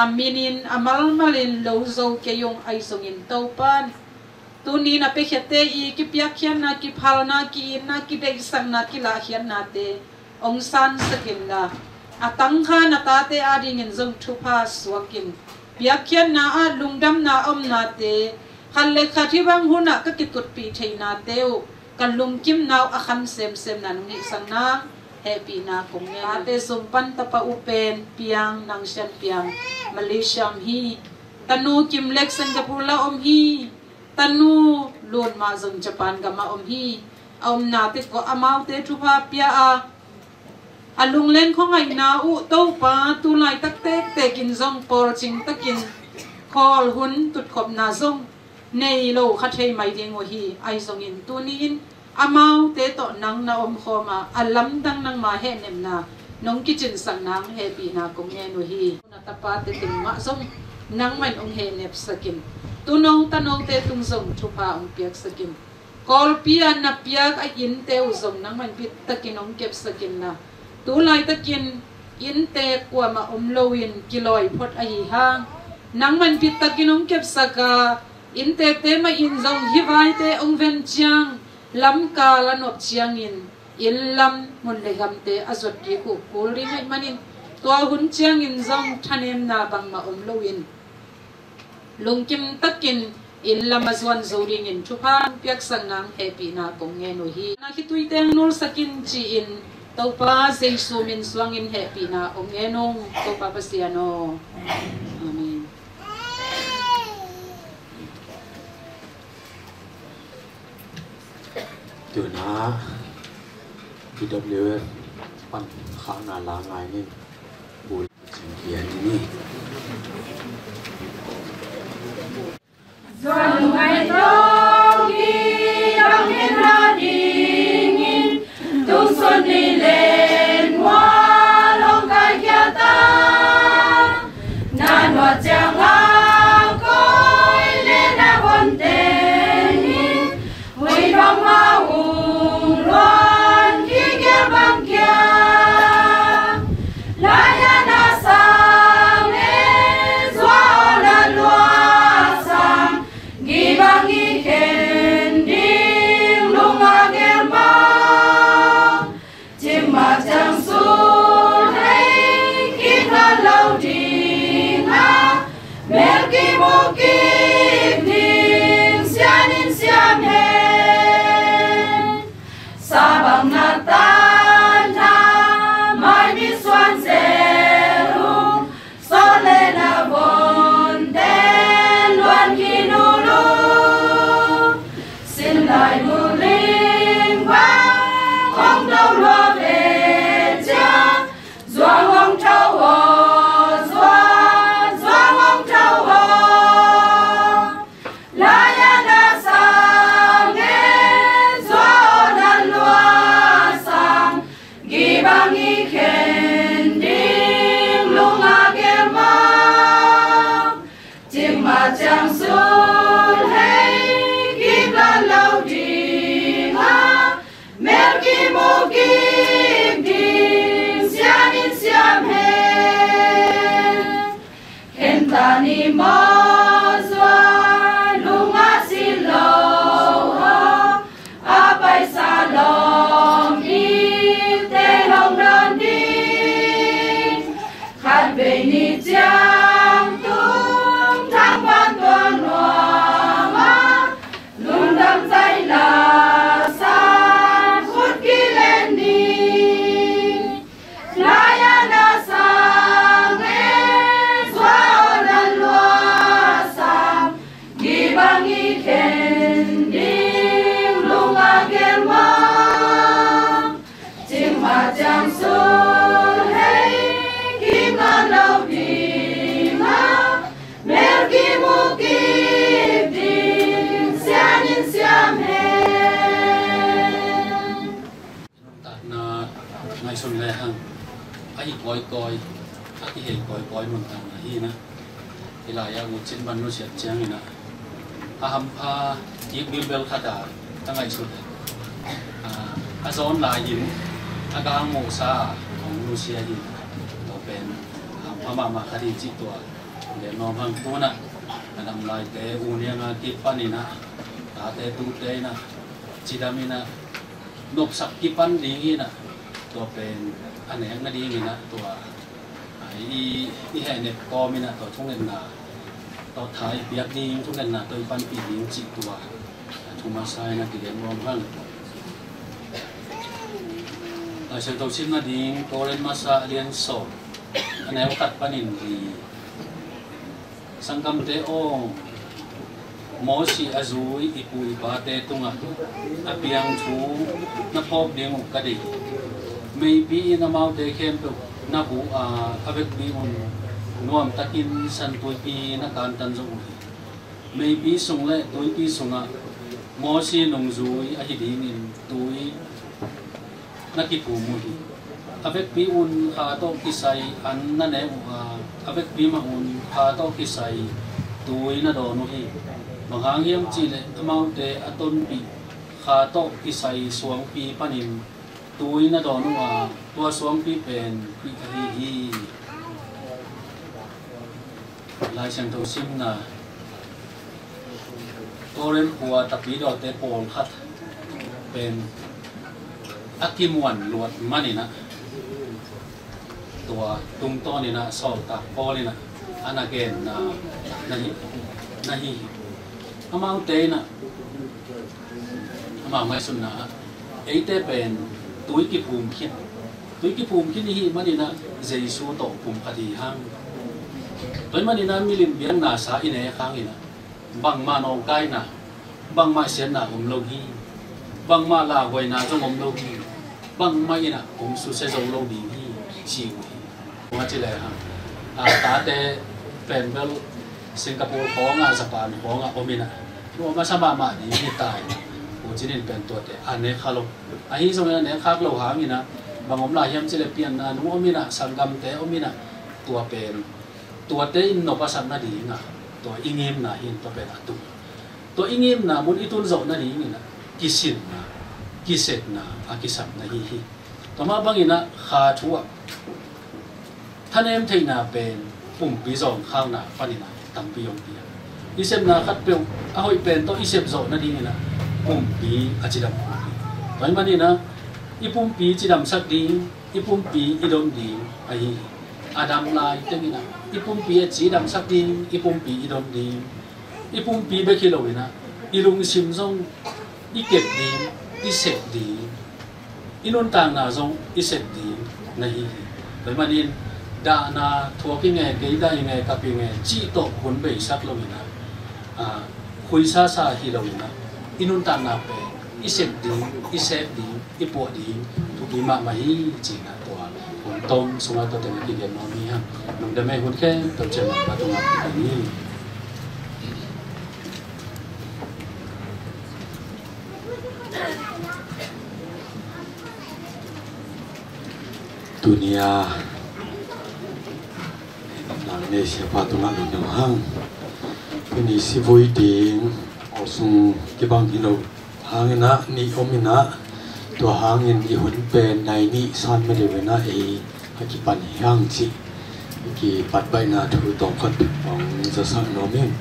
aminin amal malin lozo ke yung ai songin topan tuni na pehyate i kipyakyan na kiphal na ki na kidei sang na kila hian na te ong san sakin la atangkha na tate ading in zong thupa swakin pyakyan na a lungdam na om na te khalle khathibang huna ka kitut pi theina teu kalung kim naw akham sem na nung isang na happy na kongge ate sumpan tapa upen piang nang sian piang Malaysia hi tanu kim lek Singapore la om hi tanu lon ma zong Japan ga ma om hi om na te ko amau te thupa pia a alung len khong ai na u to pa tu lai tak tek tekin zong por ching takin khol hun tut khop na zong nei lo khathei mai ding o hi ai zong in tunin amau te to nang na om khoma alam dang nang ma he nem na nong kitchen sang nang happy na kong nge no hi na tapa te ting ma zong nang man ong he nep sakin tunong tanong te tung zong thupa ong piak sakin kol pia na piak a in te u zong nang man pit takin ong kep sakin na tu lai takin in te kwa ma om loin kiloi phot a hi hang nang man pit takin ong kep saka in te ma in zong hi vai te ong ven chiang lam ka la nop chiang in lam mun le gam te azot ki ku kul ri ngai manin to hun chiang in zong thanem na bang ma om loin lungkim takin in lam azwan zoring in thupa piak sang nang happy na kong nge no hi na ki tui teng nul sakin chi in topa sei sumin swang in happy na ong nge nong topa pasiano amen từ na BWF pan khá na lá ngay nên buổi trình kiến ni Dọn ngày đó khi đang yên ra đi tung xuân đi lên hoa lòng cài kia ta nan hoa chàng hoa coi lên na bon tên huy bóng hoa hùng loan khi kia băng kia la ya na sang e zwa la loa sang gi bang gi khen ding lung a ger ma chim ma chang su hey ki na lâu ding a mer ki mo ki ding sian in siam he sa bang na tan na mai mi swan zeru so le na bon den luan ki nu lu xin lại nu linh vang không đâu lo về cha doa ngong trâu ho doa ngong trâu ho la ya na sang e doa na loa sang gi bang gi khen ding lung a ger ma chim ma chang sul hey kim lan lâu ding a mer ki mo kim ding siam in siam he khen ta ni mo zwa lung a si lo ho a pai sa lom i te long ran đi khát về ni chang tung thang ban tuan hoa ma luôn đắm say là san khuất kỳ lên đi chẳng số hay kim ngân lâu đi mà mẹ kim mô kim đi xa nhìn xa mẹ na ngày xuân lệ hằng ai coi ai hệ coi mình thằng này na thì là ya một trên ban nó sẽ chăng na ham pha chiếc bel khada tăng ngày xuân zon lại nhìn agang mô saของรูเซียหินต่อเป็นพม่ามาคดีจิตตัวเดี๋ยวน้องพังตัวนะนำลายเตะอูเนียงกิปันนี่นะตาเตะตูเตะนะจิดามินะนบสักกิปันดีนะตัวเป็นอันไหนนั่นดีนะตัวอีแห่เน็บกอมินะตัวทุ่งเงินนาตัวท้ายเปียกดีทุ่งเงินนาตัวปันปีดีจิตตัวทุ่งมาไซนะที่เรียนรวมพังเชิญตัวชิมมาดิ้งตัวเล่นมาซาเรียนสอบอันไหนว่ากัดปนินดีสังกัมเตโอมอสีอาซุยอีปุยปาเตตุงะอภิยังชูนับพบเดียงกระดิไม่ปีน้ำเอาเตเข้มตุนับหูอเวกบีอุนนวมตะกินสันตุยปีนักการตันจุไม่ปีส่งเล่ตุยปีส่งะมอสีนงซุยอาฮิดีนินตุยนักกิปูมุดีอเวกปีอุนขาโตกิไซอันนั่นเองอเวกปีมาอุนขาโตกิไซตุยน่าโดนุฮีบางครั้งเยี่ยมจีเลยมาอุเตอต้นปีขาโตกิไซสวงปีปนิมตุยน่าโดนุตัวสวงปีเป็นปีกะฮีลายเชียงตัวซิมนะตัวเล่นหัวตะปีดอเตโปลคัดเป็นอากิมวันลวดมันนี่นะตัวตุงต้นนี่นะสอบตาพอนี่นะอันนั้นเกณฑ์นะฮีอามาอุเตนะอามาไม่สุนนะไอเตเป็นตุยกิภูมิคิดนี่มันนี่นะเจสูโตภูมิคดีห้างตัวมันนี่นะมิลิมเบียงนาสาอินเอข้างนี่นะบังมาโนไกนะบังมาเสียนาโลกีบังมาลาไว้นาจงโลกีบางไม่นะผมสุดเสียโลดีที่ชีวิตว่าจะเลยฮะตาเตเป็นเบลสิงคโปร์ของญี่ปุ่นของอเมริกาว่ามาสบายมากดีที่ตายผมจะนี่เป็นตัวเตอันนี้ข้าลงอันนี้สมัยนั้นข้าเราหามีนะบางผมหลายยังจะเลยเปลี่ยนนะนู้อเมริกาสังกัมเตอเมริกาตัวเป็นตัวเตอินโนภาษาหน้าดีนะตัวอิงเงมนะอินตัวเป็นตัวอิงเงมนะมุนอิตุนโจหน้าดีนี่นะกิสินนะกิเสตนะอากิสัมนะฮีต่อมาบางอินะขาชัวท่านเอ็มเทน่าเป็นปุ่มปีจงข้าวนาปนินะตั้งปียงปีอิเซมนาคัดเปียวเอาอีเป็นตัวอิเซมโจนั่นดีนะปุ่มปีอาจิดำตอนมันนี่นะอีปุ่มปีจิดำสักดีอีปุ่มปีอีดมดีไอ้อาดัมลายเต็มนะอีปุ่มปีจิดำสักดีอีปุ่มปีอีดมดีอีปุ่มปีเบคิโลวินะอีลุงซิมซงอีเก็บดีอีเสพดีอีนุ่นต่างนาจงอีเสพดีนะฮีแต่มันนี่ดานาทัวกิ้งไงเกยได้ยังไงกับยังไงจีโตคนไปสักเราวินะคุยซาฮีเราวินะอีนุ่นต่างนาเป็นอีเสพดีอีเสพดีอีปวดดีทุกทีมาไม่จีนะตัวคนต้มสมัยตัวเด็กที่เรียนน้องมีฮะน้องเด็กไม่คนแค่ตัวเจ้าหน้าที่ตรงนี้dunia nang ne siapa tu nak minum hang ini si vui ding osung kibang hilo hangina ni omina tu hangin i hun pen nai ni san me de na e akipan hang chi ki pat bai na thu tong khat ong za sang no men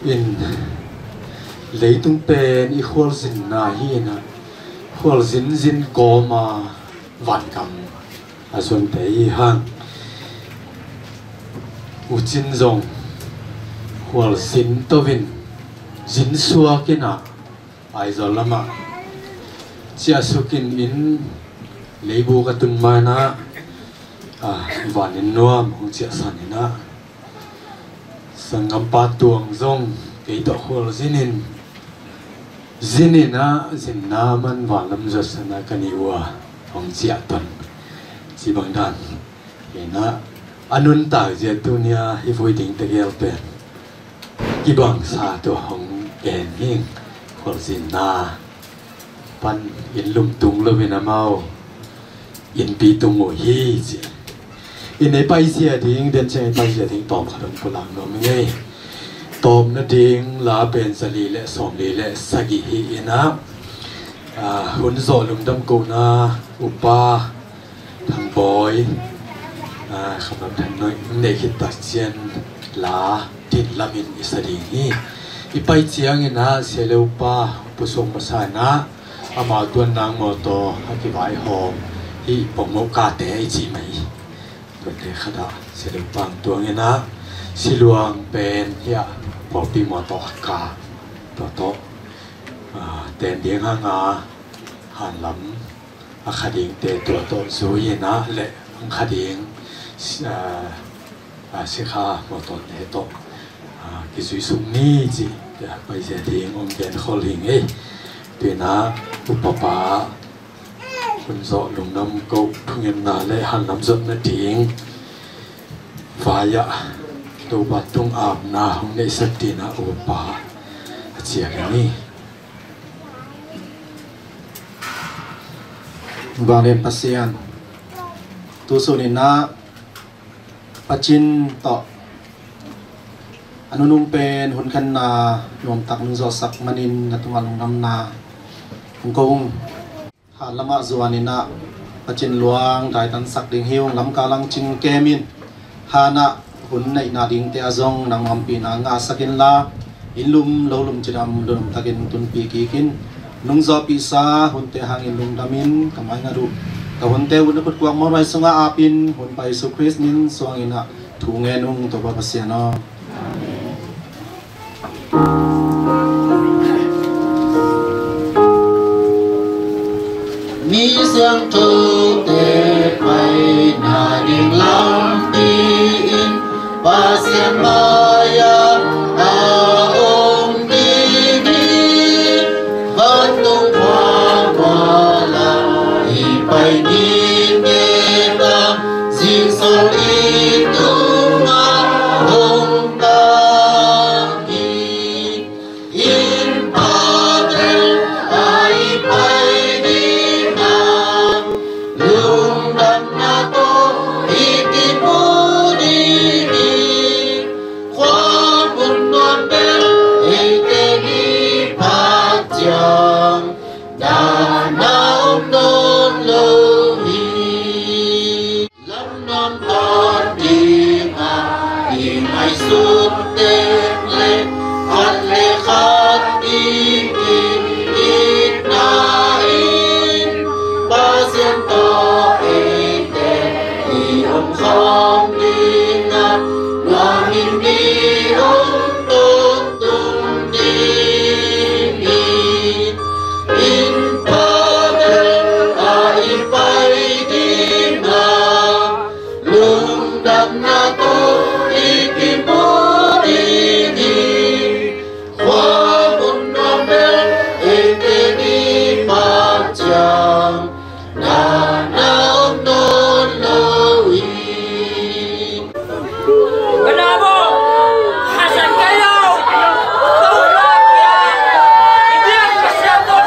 in leitung pen i khol zin na hi na khol zin ko ma van kam asun te hang uchin zong khol sin to vin zin suwa kina ai zolama chia sukin in leibu ka tun mana vanin nuam hong chia sanina sangam patuang zong kei to khol zinina zinna man valam jasana kaniwa hong sia ton si bang dan ina anun ta je tu nia i voi ding te gel pe ki bang sa to hong en hing khol sin na pan in lum tung lo ve na mau in pi tung mo hi ji in ai pai sia ding den che pai sia ding tom kharam pulang no me ngai tom na ding la pen sali le som le le sagi hi ina hun zo lum dam ko na upa thang boy khamam than noi ne khit ta chen la tin lamin isari hi ipai chiang ina sele upa pusong masana ama tuan nang mo to haki vai hom hi pomo ka te chi mai to te khada sele upang tuang ina siluang pen ya popi mo to ka to ten ding nga han lam a khading te to su ina le ang khading si kha mo to ne to ki sui sum ni chi ya pai se ding om gen kholing e tu na upapa kun zo lung nam ko thungen na le han lam zot na ding vaya to batung ap na hong ne sakti na upa chia ni Banglen pasian tu sunina pachin to anunung pen hun kan na nom tak nung zo sak manin na tungal nam na kong ha lama zuanina pachin luang dai tan sak ding hiung lam kalang ching kemin hana hun nei na ding te azong nang mampi na nga sakin la inlum lolum chidam dum takin tun pi kikin nung zo pi sa hun te hang inlum damin kamai nga ru ka hun te un put kwang mo rai sunga apin hun pai su Christ nin suang ina thu nge nung to ba pasiano mi sang tu te pai na ding lam pi in pasian maya a om di di batung kwa la i pai di me ta sing sol i tu ma om ta in padel ai pai di na lung dam na to iki pu di di kwa bun non bel e te ni pa chang da na om non lo hi lam non ton di ma i mai su te le khat le khat di ki it na in ba sian to e te i om khom di na lo hin di om tung tung di ni in pa de ai pai di na lung dam na to i ki pu di di khoa bun non bel e te ni pa chang na na om non lo i Kenapa? Hasan kayo! Tulak ya! Dia kesatu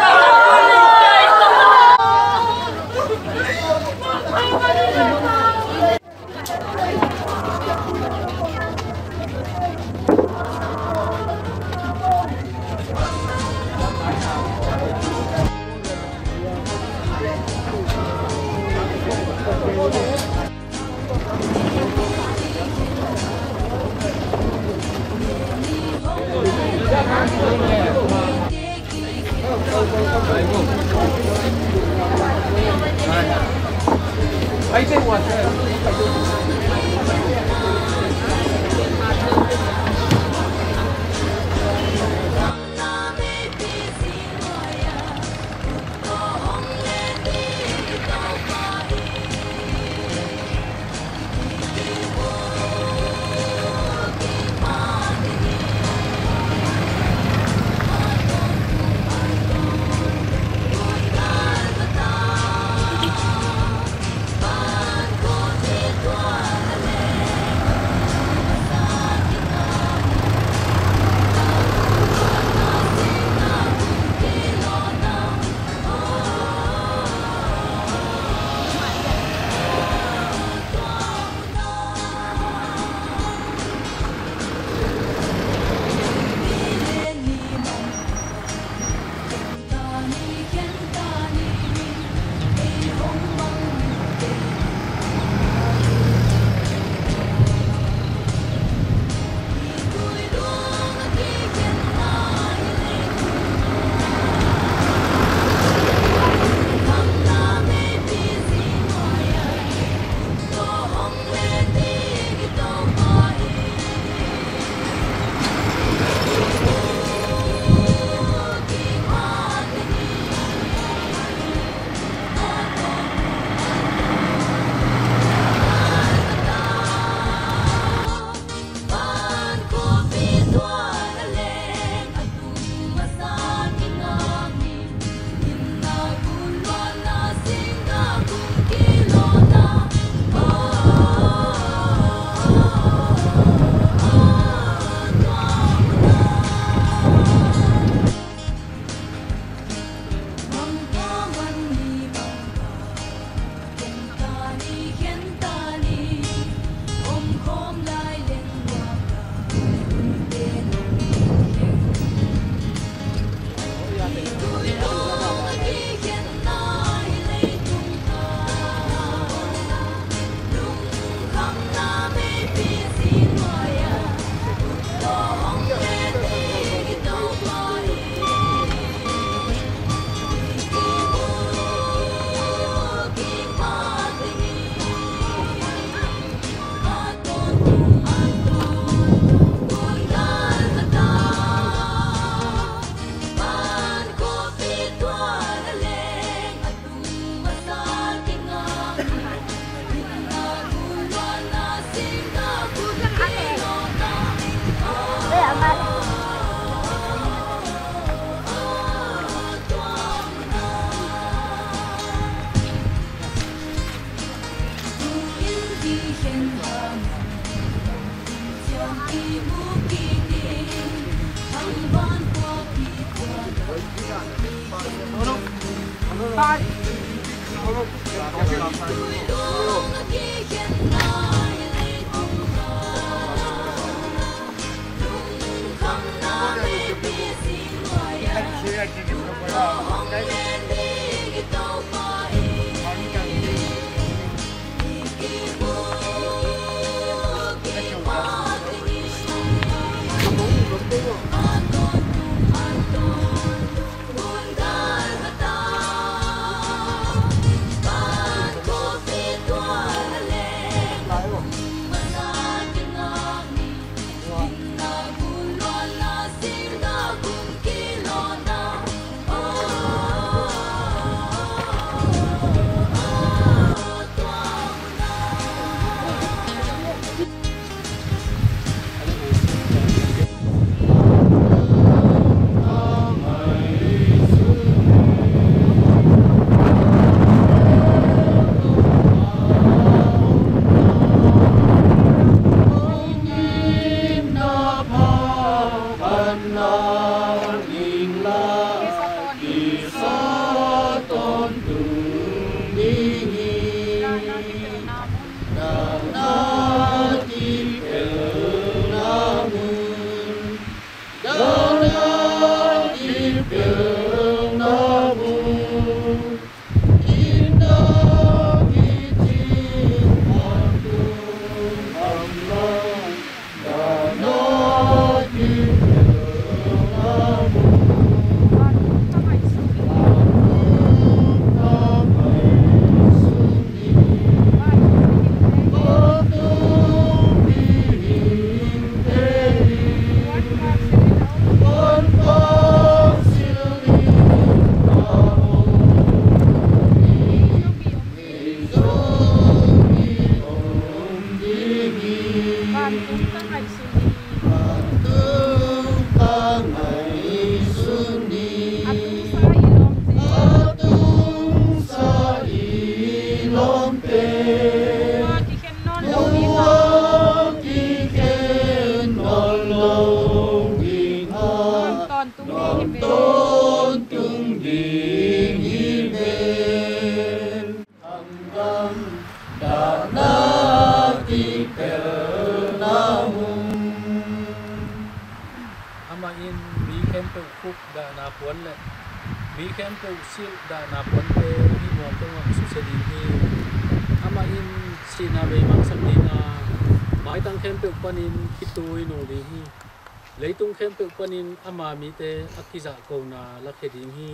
panin ama mi te akiza ko na la kheding hi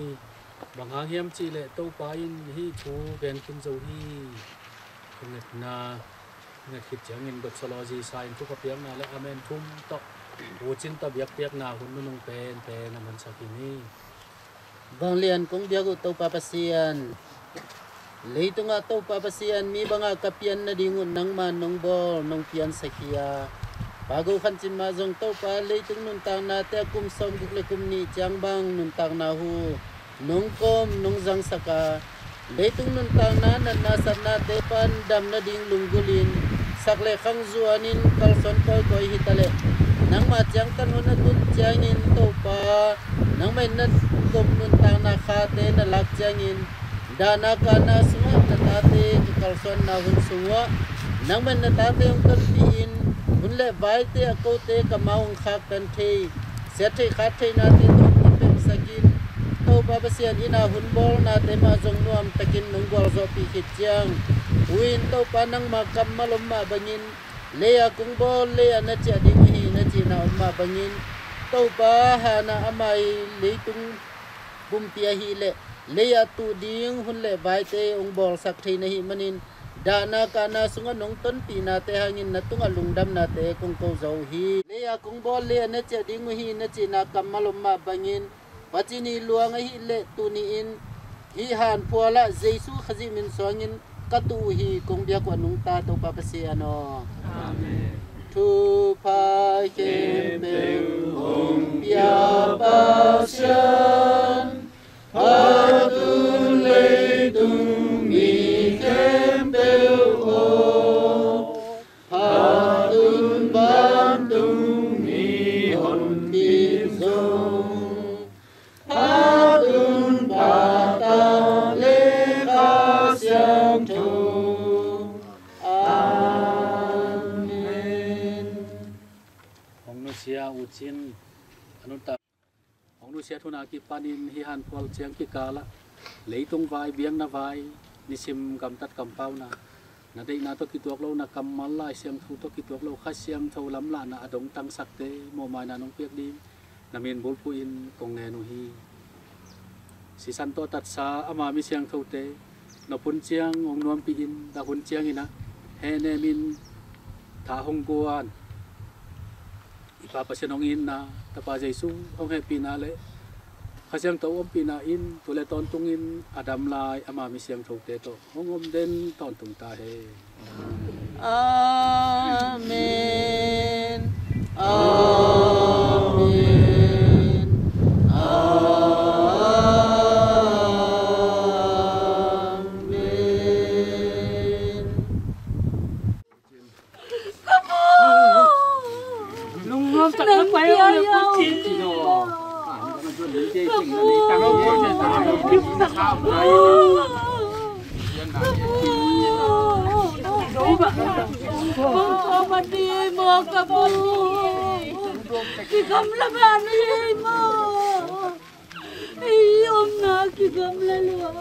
banga hiam chi le to pa in hi thu ben kun zo hi net na na khit chang in doxology sign thu ka piang na le amen thum to wo chin ta biak piak na hun nung pen pen na man sakini bang lian kong dia go to pa pasian leitunga to pa pasian mi banga kapian na dingun nang man nong bol nong pian sakia Bago khan chin ma jong to pa leitung nun tang na te kum som guk le kum ni chang bang nun tang na hu nong kom nong jang saka leitung nun tang na na sat na te pan dam na ding lunggulin sakle khang zuanin kalson koi koi hitale nang ma chang tan hun na tut changin to pa nang mai na kom nun tang na kha te na lak changin dana kana sunga na ta te kalson na hun sunga nang mai na ta te ong kan piin hun le vai te ko te kamaung khak kan the se the kha the na te to pe sakin to ba ba sian ina hun bol na te ma jong nuam takin nung gol zo pi khit chang win to pa nang ma kam malom ma bangin le ya kung bol le ya na cha ding hi na chi na ma bangin to pa ha na amai le tung bum pia hi le ya tu ding hun le vai te ong bol sak the na hi manin dana kana sunga nong ton pi na te hangin na tunga lungdam na te kung ko zo hi le ya kung bol le na cha ding hi na chi na kam malom ma bangin pachini luang hi le tu ni in hi han puala jesu khaji min songin katu hi kung bia kwa nung ta to pa se ano amen tu pa kem be om bia pa shan adun le tu mi kem be o siang thu amen Hong nu sia uchin anuta Hong nu sia thuna ki panin hi han pol chiang ki kala leitung vai biang na vai nisim kam tat kam pau na dei na to ki tuak lo na kam mal lai siang thu to ki tuak lo kha siang tho lam la na adong tang sak te mo mai na nong piak di na min bol pu in kong ne nu hi si san to tat sa ama mi siang tho te no pun chiang ong nuam pi in da hun chiang ina he ne min tha hong kuan ipa pa senong in na ta pa jesu ong he pi na le kha siang to om pi na in tu le ton tung in adam lai ama mi siang tho te to ong om den ton tung ta he amen amen Nang kaya yaw. Pagpapati mo kapo. Kikam laban mo. Iyom na kikam lalwa.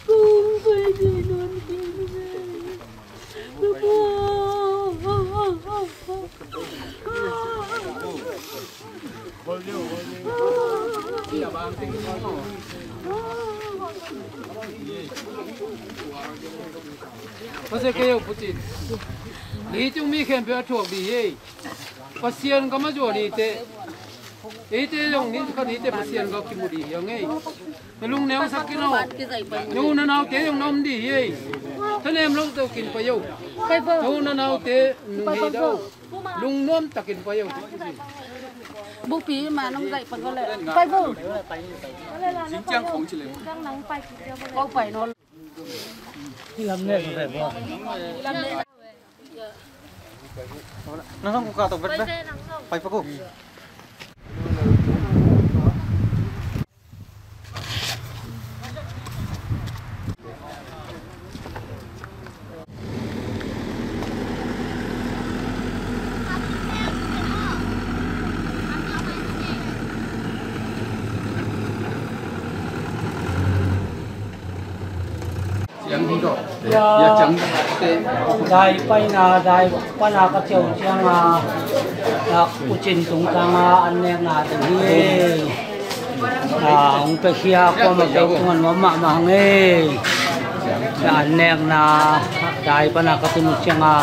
Kung pwede nun Pasal kaya putin, ni tu mi khen pe thok di ye, pasien ka ma jo ni te, te long ni ka ni te pasien ka ki mu di yang ei, lung neo sak ki no, nu na nau te yong nom di ye, tha nem long to kin pa yo, nu na nau te nu ni đâu, lung nom takin pa yo. Bố phí mà nó dậy bằng cái lệ quay vô chính trang không chỉ là có phải nó làm nè có thể bỏ nó không có cả tổ vật đấy phải phải cùng dai pai na dai pana ka cheu chiang a uchin tung tang an nek na te hi ong pe khia ko ma ke ngon ma ma nge an nek na dai pana ka tung chiang a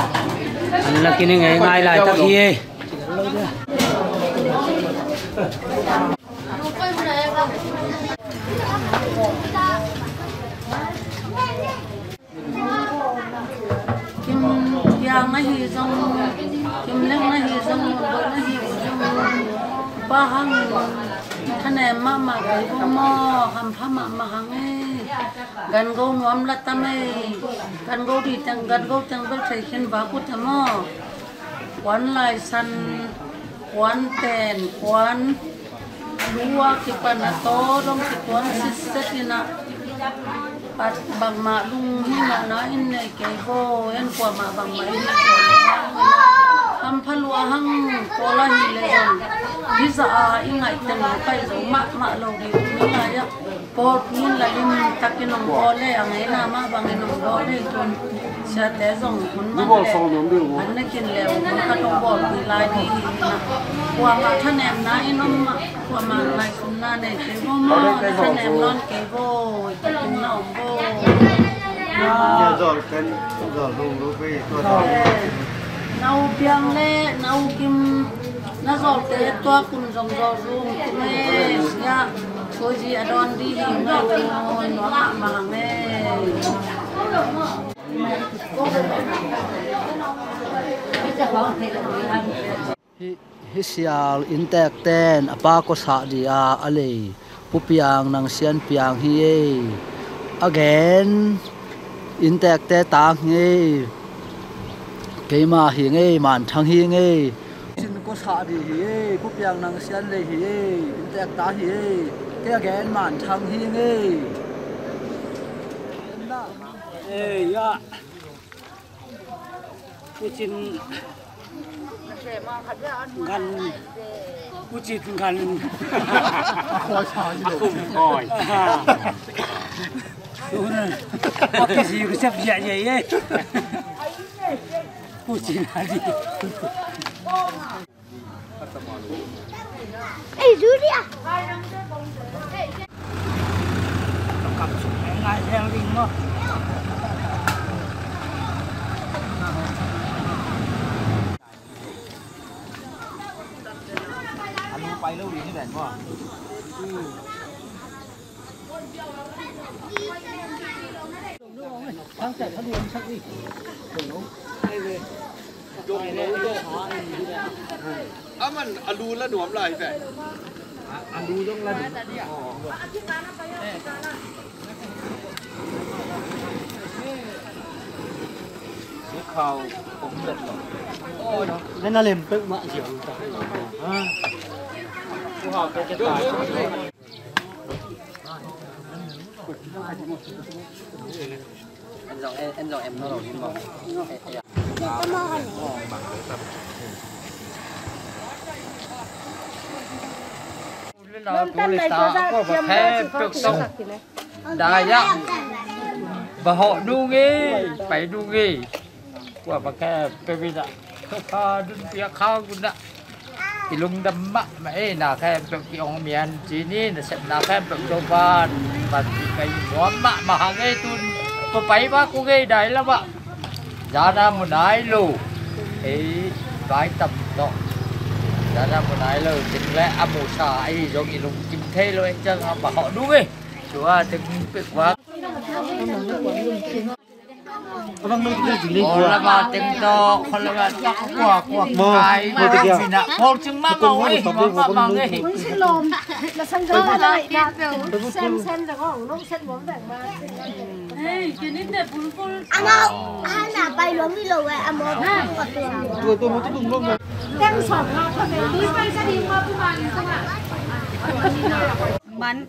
an la kin ngai ngai lai ta hi yang na hi zong kim leng na hi zong bo na hi zong ba hang thane ma ma kai bo mo ham pha ma hang e gan go nuam la tam e gan go di tang bel thai khen ba ku ta mo kwan lai san kwan ten kwan lua ki pana to dong ki kwan sis set ina pat bang ma lung hi na na in nei ke go en kwa ma bang ma in ham phalua hang ko la hi le dong hi za a ingai ten pai zo ma lo di ni la ya por nin la lim takin ong go le angai na ma bang en ong go le ton sa te zong kun ma le an na kin le ong ka tong bol di lai di na kwa ma thanem na inom ma kwa ma lai sun na ne ke go mo thanem non ke go ka kin na ong go nhà giỏi cần giỏi lùng lúa về nấu biang le nấu kim na giỏi te toa kun rong ro rung me ya ko ji adon di hi na no ma me hi sial intek ten apa ko sa dia ale pupiang nang sian piang hi again intek te tang nge keima hi nge man thang hi nge sin ko sa di hi pupiang nang sian le hi intek ta hi ke again man thang hi nge ya kucing kan kucing kan koi oke sih resep dia ya kucing tadi Julia lengkap nggak yang limaไปแล้ววิ่งนี่แหละว่าตั้งแต่ถ้าดวงชักนี่มันอลูละหนวมลายแฝงอลูต้องละซื้อข้าวผมเด็ดหรอนั่นน่ะเล่มตึกมาเสียวhọ cái tài em dọn em nó đầu đi mà tôi lấy ta có một thế cực sông đại á và họ đu nghe phải đu nghe của bà kè cái gì đó đun bia khao cũng đã ilung damma mai na khem pek ki ong mian chini na sep na khem pek doban bat kai muamma mahangai tun pa pai ba ku ge dai la ba jana munai lu ei vai tập do jana munai lu ting le amu sa ai jong ilung kim the lo ai chang ba họ đúng ấy chúa ting pek wa Abang mau kita pilih kuah. Orang ting to, kalau kuah kai, macam nak. Kau cuma mau mau ni. Xin lồm là sân gió lại đạt xem là có lúc xem bóng đảng mà. Cái này đẹp bún bún. Anh ơi, hai là bay lớn đi lầu anh một ha. Tôi muốn tụi luôn rồi. Đang sọt nó thôi về đi bay gia đình qua các bạn không ạ? Bắn.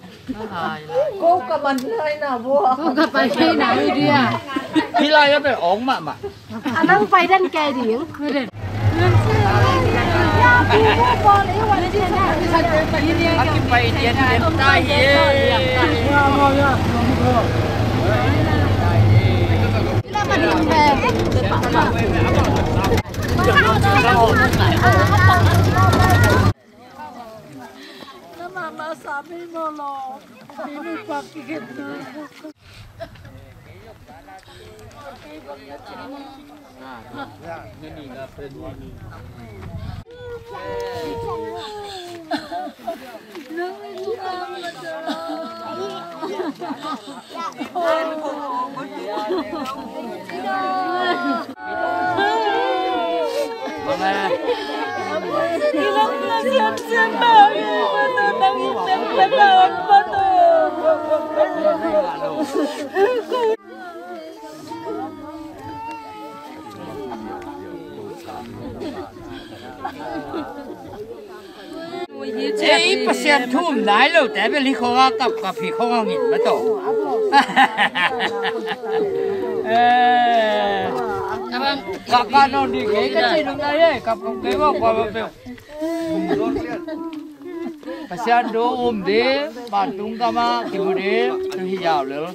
Cô cả bắn nơi nào vua? Cô cả bắn nơi nào đi à? Khi lai nó phải ổn mà. Anh đang bay đến kè điển. Aki bay điện điện tai ye. Mà điện về. Mama sabi mo lo, hindi pakikit na. Siap-siap banget, nangis benar Ê, pasien thum nãy lâu té bên lý khó gặp phỉ không nghìn mà tổ. Gặp con nó đi cái gì lúc này ấy, gặp con cái vào qua vào. Pasien đồ đi, bạn tung kama kiểu đi, thì giàu nữa.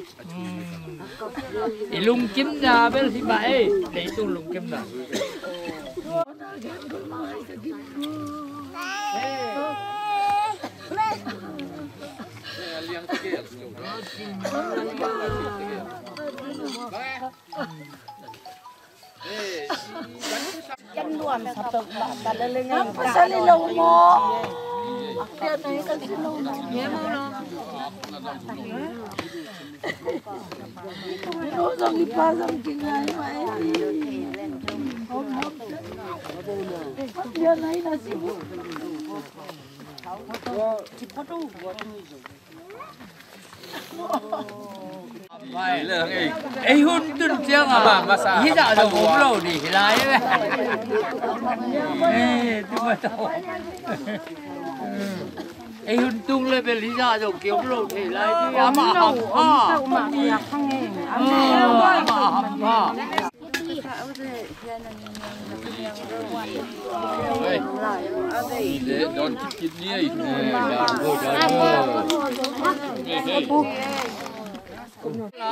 Lung kiếm ra bên thì vậy, để tung lung kiếm ra. Chân luồn sập tập bạn đặt lên lên sao lên lâu mò kia này cần xin lâu nhé mò nó rằng đi ba rằng chừng ngày vậy kia này là gì chỉ có đủ Vậy là ấy hôn tuần chiang à, ý dạ rồi ốm lâu đi lại đấy, tôi mà tao, ấy hôn tung lên về lý dạ rồi kiếm lâu thì lại đi ám à, mà thằng này Don kit ni ai.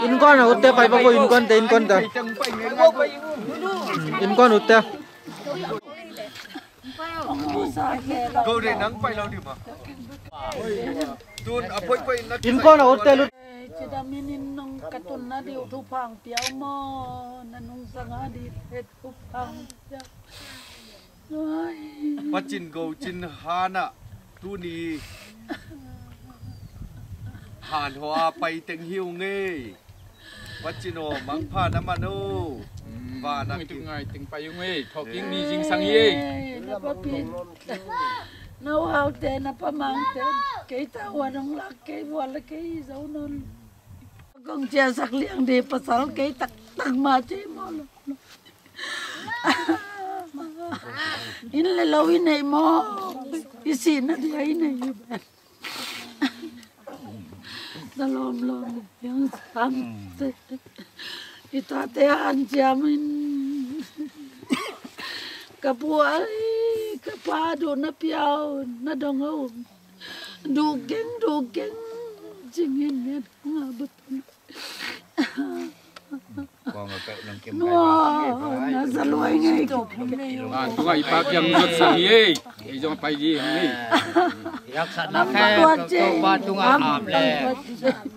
In con là ute phải bao in con tên con ta. In con ute. Cô để nắng phải lâu đi mà. Tuôn à phơi In con là ute luôn. Chỉ đã mình nông cắt tuần na điều thu phang piao mò, na nông sang á đi hết thu phang piao. Bắt chín gấu chín hana tu ni hàn hoa bay tiếng hiu nghe bắt chín ô mang pha nắm ăn ô và nãy ngày tiếng bay nghe thọ tiếng ni jing sang ye nấu hao tên na pa mang tên cái tao hoa nông lạc cái hoa là cái dấu non con chia sắc liang đi pasal cái tak tak ma chế mò in le lâu in này mò isi na dia in này lom yang sam ita te an jamin kapuai kapado na piao na dongau du geng jingin net nga betul nó ra lôi ngay tụi ai bác yang ngất sang ye ai dòng bay gì không đi yak sát na khe tụi ba tụi ảm lẹ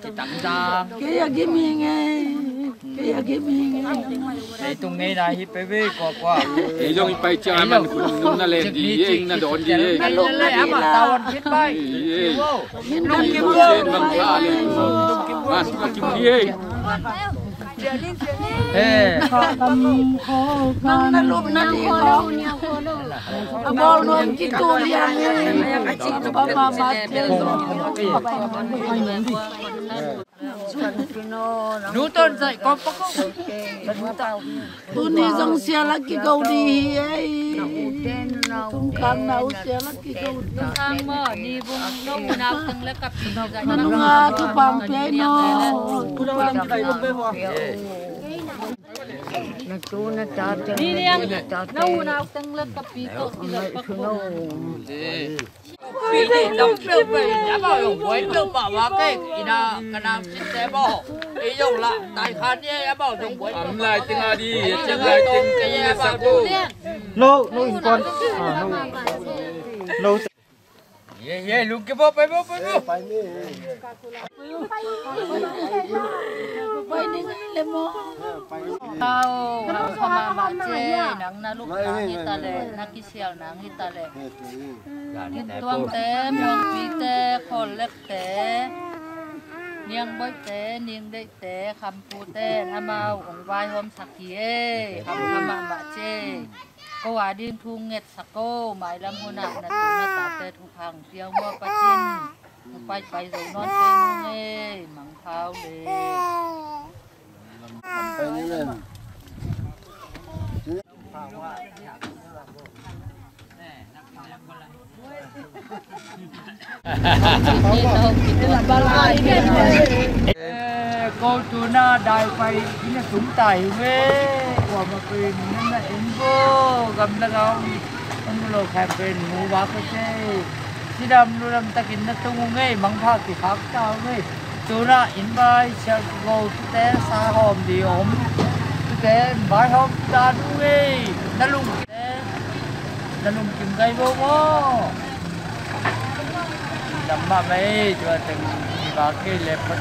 cái tặng ra cái gì mình nghe cái gì mình nghe cái tụi nghe này hip về qua ai dòng bay chơi anh mình cũng na lên đi ye na đón đi ye lúc này ám tao ăn biết bay mình nông kim trên bằng pha lên mà tụi kim đi na lup na di ko abol non kitu liang baba matel Newton dạy con có tu ni dong sia lagi kau di ai tungkang nau sia lagi kau tungkang mo ni bung no munap teng le kapi nanunga tu pang pe no na tu na ta ni liang no munap teng le kapi ko sila pa ko vì thế đóng phiêu về đã bảo dùng với lượng bảo hóa cái là cái nào xin thế bảo ý dùng là tài khoản như đã bảo dùng với ấm lại tiếng à đi tiếng lại tiếng cái sao cô No in con no ye lúc cái bóp bay bay ni le mo tao sama bace nang na lu nang itale nakisial nang itale tuang te muang pi te khol lek te niang boi te niang dei te kham pu te amao ong vai hom sakie kham khama bace ko wa din thu nget sako mai lam huna na tu na ta te thu phang piao mo pa chin pai rồi non pe nge mang phao le cô chú na đài phải ini súng tài về của mà pin nên là em vô cầm là không em lo khai pin mua bạc cái chỉ đâm luôn đâm ta kinh nó tung ngay mang phá thì khác sao ngay chú na in bài sẽ go té xa hòm đi ốm cái bài hôm ta đúng ngay nó lung chừng cây vô mò đâm mà mấy cho từng bạc cái lẹp bắt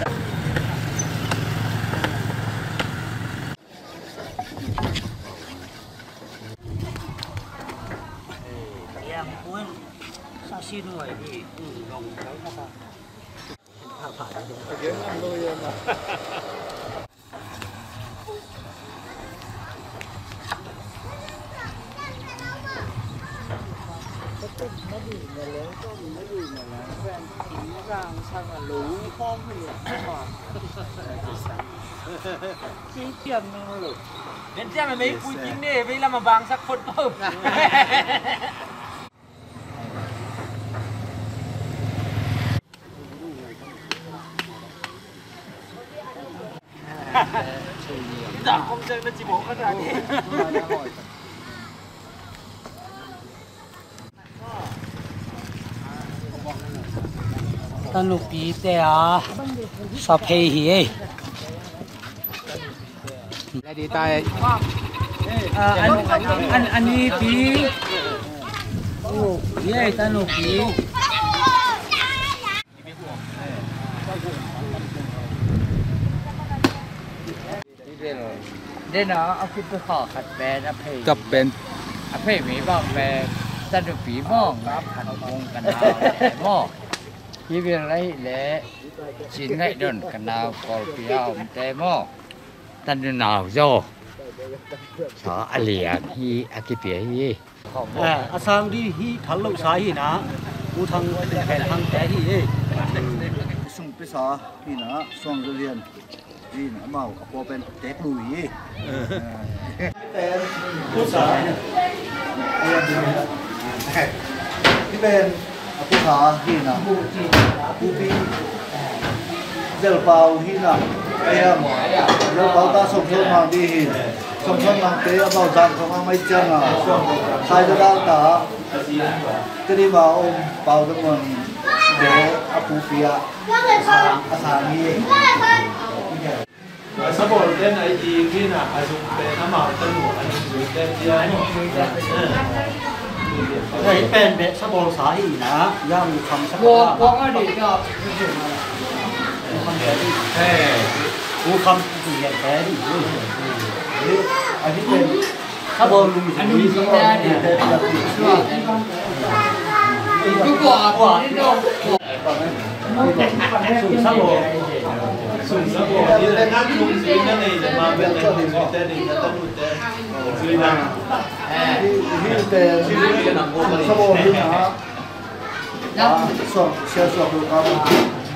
xin rồi thì gồng cái nó phải cái ăn đôi mà chỉ tiền rồi đến xem là mấy cùi chín đi với làm mà vàng sắc phật không จากคงเจอในจิโบขนาดนี้ ตนุปีแต่สะเพหีดีตายอันนี้ปีโอ้ยตนุปีเดี๋ยวนะเอาคิดไปขอขัดแปลนอภัย กับเป็น อภัยมีบ้างแปลสนุกปีมองครับขันวงกันดาวมองที่เป็นไรแหละชิ้นไรเดินกันดาวกอลเปียวแต่มองตันหนาวโจสออเลียฮีอากิเปียฮีอาซางดีฮีทันลูกชายฮีนะกูทางแผ่นทางแต่ฮีส่งไปสาฮีนะส่งเรียนฮีนะเมาพอเป็นเด็กลุยเป็นผู้สาวที่เป็นผู้สาวฮีนะผู้พี่เดลเปาฮีนะไอ้ยังเดลเปาตาส่งมาดีฮีส่งมาเตะเอาจังส่งมาไม่จังอ่ะใครจะได้ตาก็ดีมาอมเปาทุกคนเดี๋ยวอาปูเปียอาสามีสมบูรณ์เต้นไอจีที่น่ะอาจุเป็นน้ำหมักต้นหัวอันนี้คือเต้นเยอะเฮ้ยเป็นเบ็ดสมบูรณ์สาหีนะย่างคำสักวงอดีตก็คำแท้ดิกูคำสี่แท้ดิอันนี้เป็นสมบูรณ์อันนี้สีแดงเนี่ยทุกกว่าที่โดนสุดสมบูรณ์ที่ได้นักลุงสีนั่นเองมาเป็นเต้นเต้นจะต้องดูเต้นสีนั่นที่เป็นสมบูรณ์ที่นะส่งเชื่อส่งดูครับ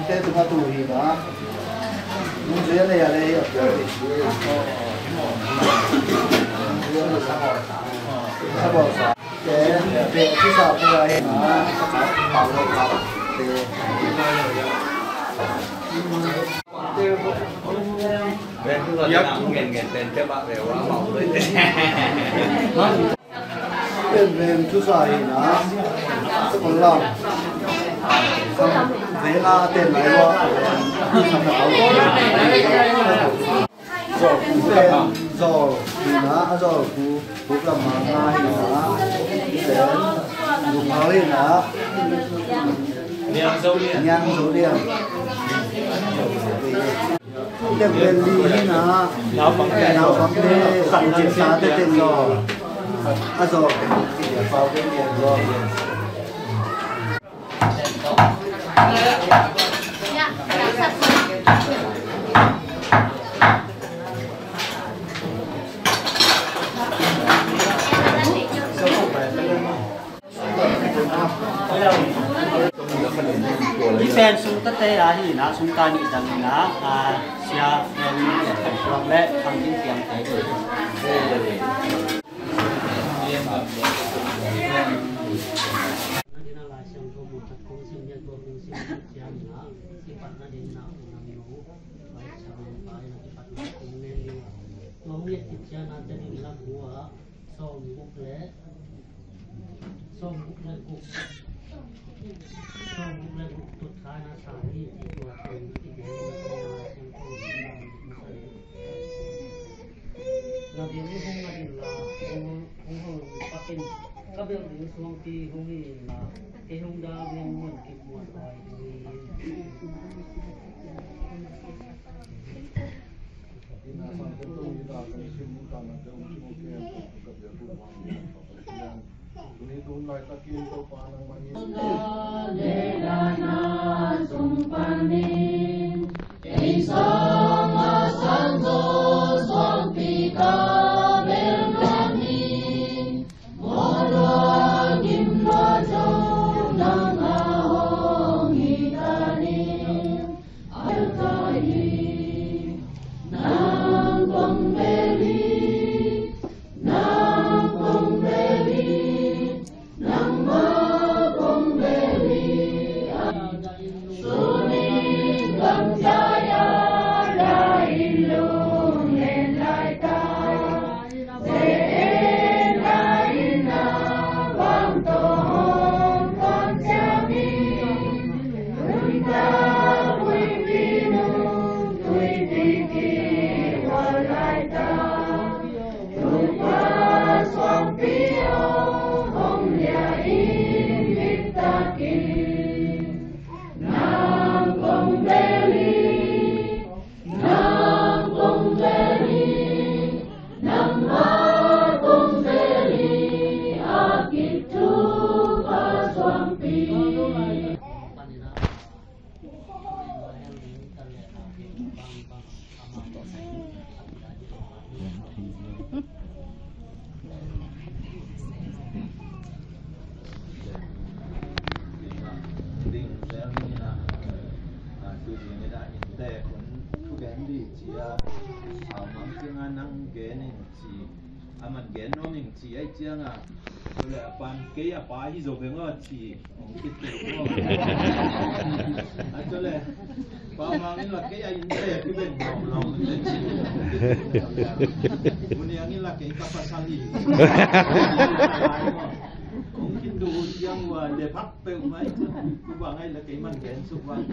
เต้นมาดูฮีนะมึงเรียนอะไรอ่ะสมบูรณ์เจ๊เป็นที่สาวเป็นอะไรนะเป่าลมครับเจ๊ยักษ์เงินเป็นเจ้าบ้าเร็วว่าเมาเลยเป็นทุสายนะสกุลเราเวลาเต้นไหนวะสำหรับโซ่เป็นโซ่ดีนะโซ่กูกำลังง่ายนะเป็นลูกน้อยนะยังโซเลียนเด็กเป็นดีนะเราฟังเต้สั่งจิตสาเต้นรออาโซเฝ้าเป็นเรียนรอที่แฟนสุนทรเตอาหีนะสุนทานิจังนะเสียแฟนครั้งและครั้งที่เตรียมใจเลย mình ghé nó mình chỉ ai chiang à rồi lại bàn kế à bài hi rồi nó chỉ ông kịch tiểu cho lại bao mang như là cái ai những cái bên lòng mình chỉ buồn như là cái cặp sang gì cũng kinh đủ yang và để phát bèo mấy chứ cũng bằng ngay là cái mình ghé xung quanh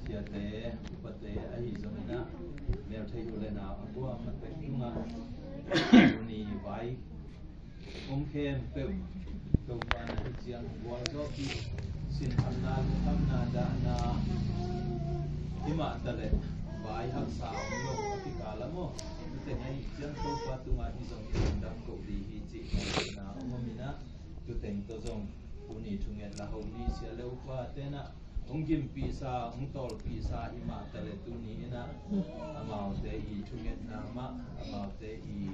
siate pate ai zomina mel thei ulena abua mate kunga ni vai khem pe to pan chiang wal do ki sin amna da na ima tale vai hak sa lo ki kalamo te ngai chiang to pa tu ma hi zong dam ko di hi chi na omina tu teng to zong uni thunget la holi sia le upa tena ongim pisa ongtol pisa ima tale tu ni na amau te I thunget nama amau te I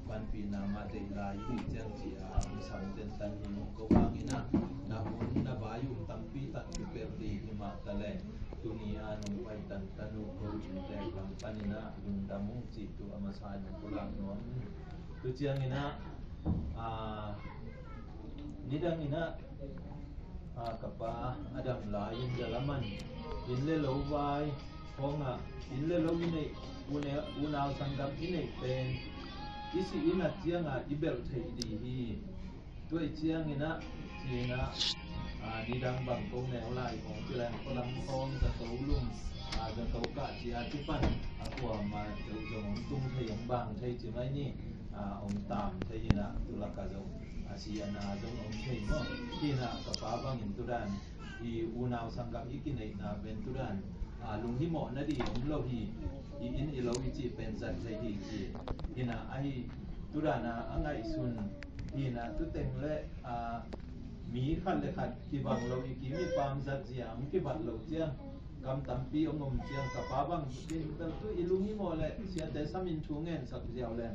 ban pi nama te la I chang chi a sam den tan ni ko wangina na un na bayu tampi tak pi per di ima tale tu ni anu pai tan tanu ko chin te lam panina un damung chi tu amasa ni pulang nom tu chiang ina nidang ina kapa adam lain jalaman inle lowai honga inle lowine unau sanggam ine pen isi ina chianga ibel thei di hi toi chiang ina china nidang bang ko ne lai ong chilang kolang kong sa tolum sa toka chia chupan akwa ma jong tung thei ong bang thei chi mai ni ong tam thei ina tulaka jong asiana jong om thei mo kina kapabang inturan I unau sanggam ikinai na benturan lung hi mo na di om lo hi in ilo chi pensat thei hi chi ina ai turana angai sun ina tu teng le mi khan le khat ki bang lo ki mi pam zat jiang ki bat lo jiang kam tampi ongom jiang kapabang tin tal tu ilung hi mo le sia te samin thungen sak jiao le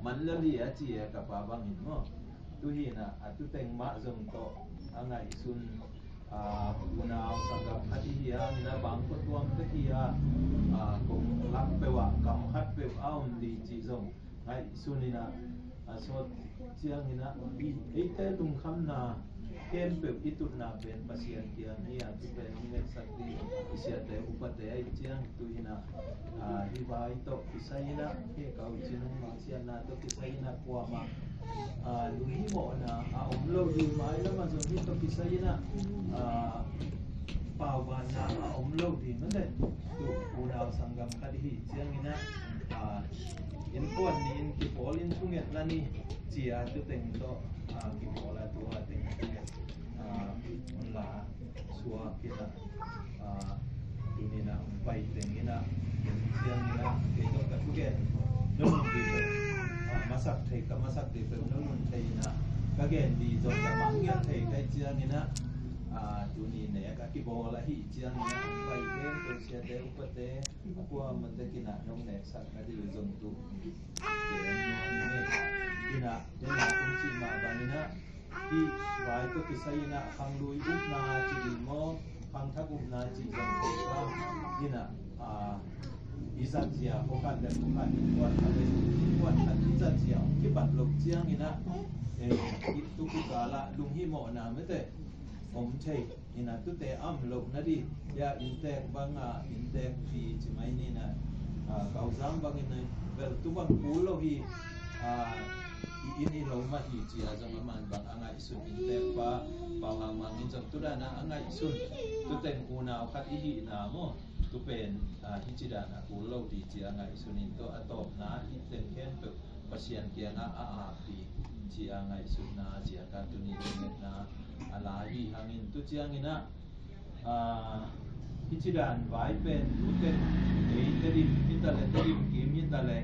man le li a chi kapabang in mo tu hi na atu teng ma zong to angai sun unau sanggam hati hiya mina bang ko tuam te hiya kong lak pewa kam hat pe aum di chi zong ngai sunina so chiang ina I te tung kham na kem pe itut na ben pasien kia hiya tu ben ngai sakti isia te upate ai chiang tu hina hi bai to isaina he kau chinung ma sia na to isaina kwa ma lui mo na om lo du mai la ma zo hi to isaina pau ban na om lo di man le tu unau sanggam ka di chiang ina in pon ni in ki polin sunget la ni chia tu teng to ki pola tu teng on la suwa kita inina pai teng ina chiang ina ke to ka tu gen non di masak thei ka masak di pe non thei na ka gen di zo ka mang gen thei kai chiang ina tu ni ne ka ki bola hi chiang ina pai gen to sia de upate akwa man te kina nong ne sak ka di zong tu ina dena kunci ma banina I vai to kisaina khang lui up na chi mo khang thak up na chi jong ko ka ina izat sia ko kan den ko kan kuat ade kuat kan izat sia ki bat lok chiang ina itu ku kala lung hi mo na mete om thei ina tu te am lok na di ya intek banga intek fi chi mai ni na kau zam bang ina vel tu bang pulo hi ini lo ma hi chi a jong man bang angai sun in te pa pa ma ma min jong tu da na angai sun tu ten u na khat i hi na mo tu pen hi chi da na ku lo di chi angai sun in to atop na hi ten ken pe pasian kia na a pi chi angai sun na chi ka tu ni na ala hi hangin tu chiang ina hi chi dan vai pen tu ten ei te di ta le te di ki mi ta le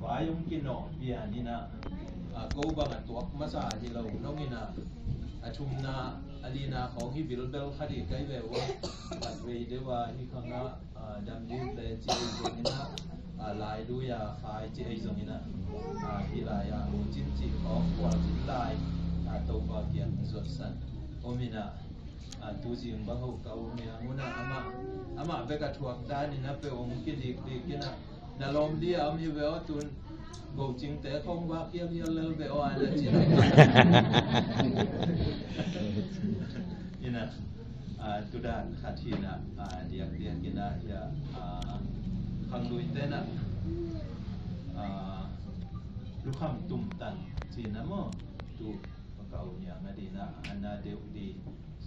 vai yung kino bia ni na ko ba nga tuak masa hi lo no mi na achum na alina khong hi bil bel khadi kai ve wa at ve de wa hi khang na dam ni le chi ni na lai du ya khai chi ai zong ni na hi la ya lu chin chi ko kwa chin lai to ba kian zot san o mi na tu jing ba ho ka o mi nguna ama be ka thuak da ni na pe ong ki dik dik ki na lom di am hi ve o tun go ching te không ba kia kia lel ve o ala chi ina tu dan khathina dia dia kina ya khang lui te na lu kham tum tan chi na mo tu kau nya ngadina ana de di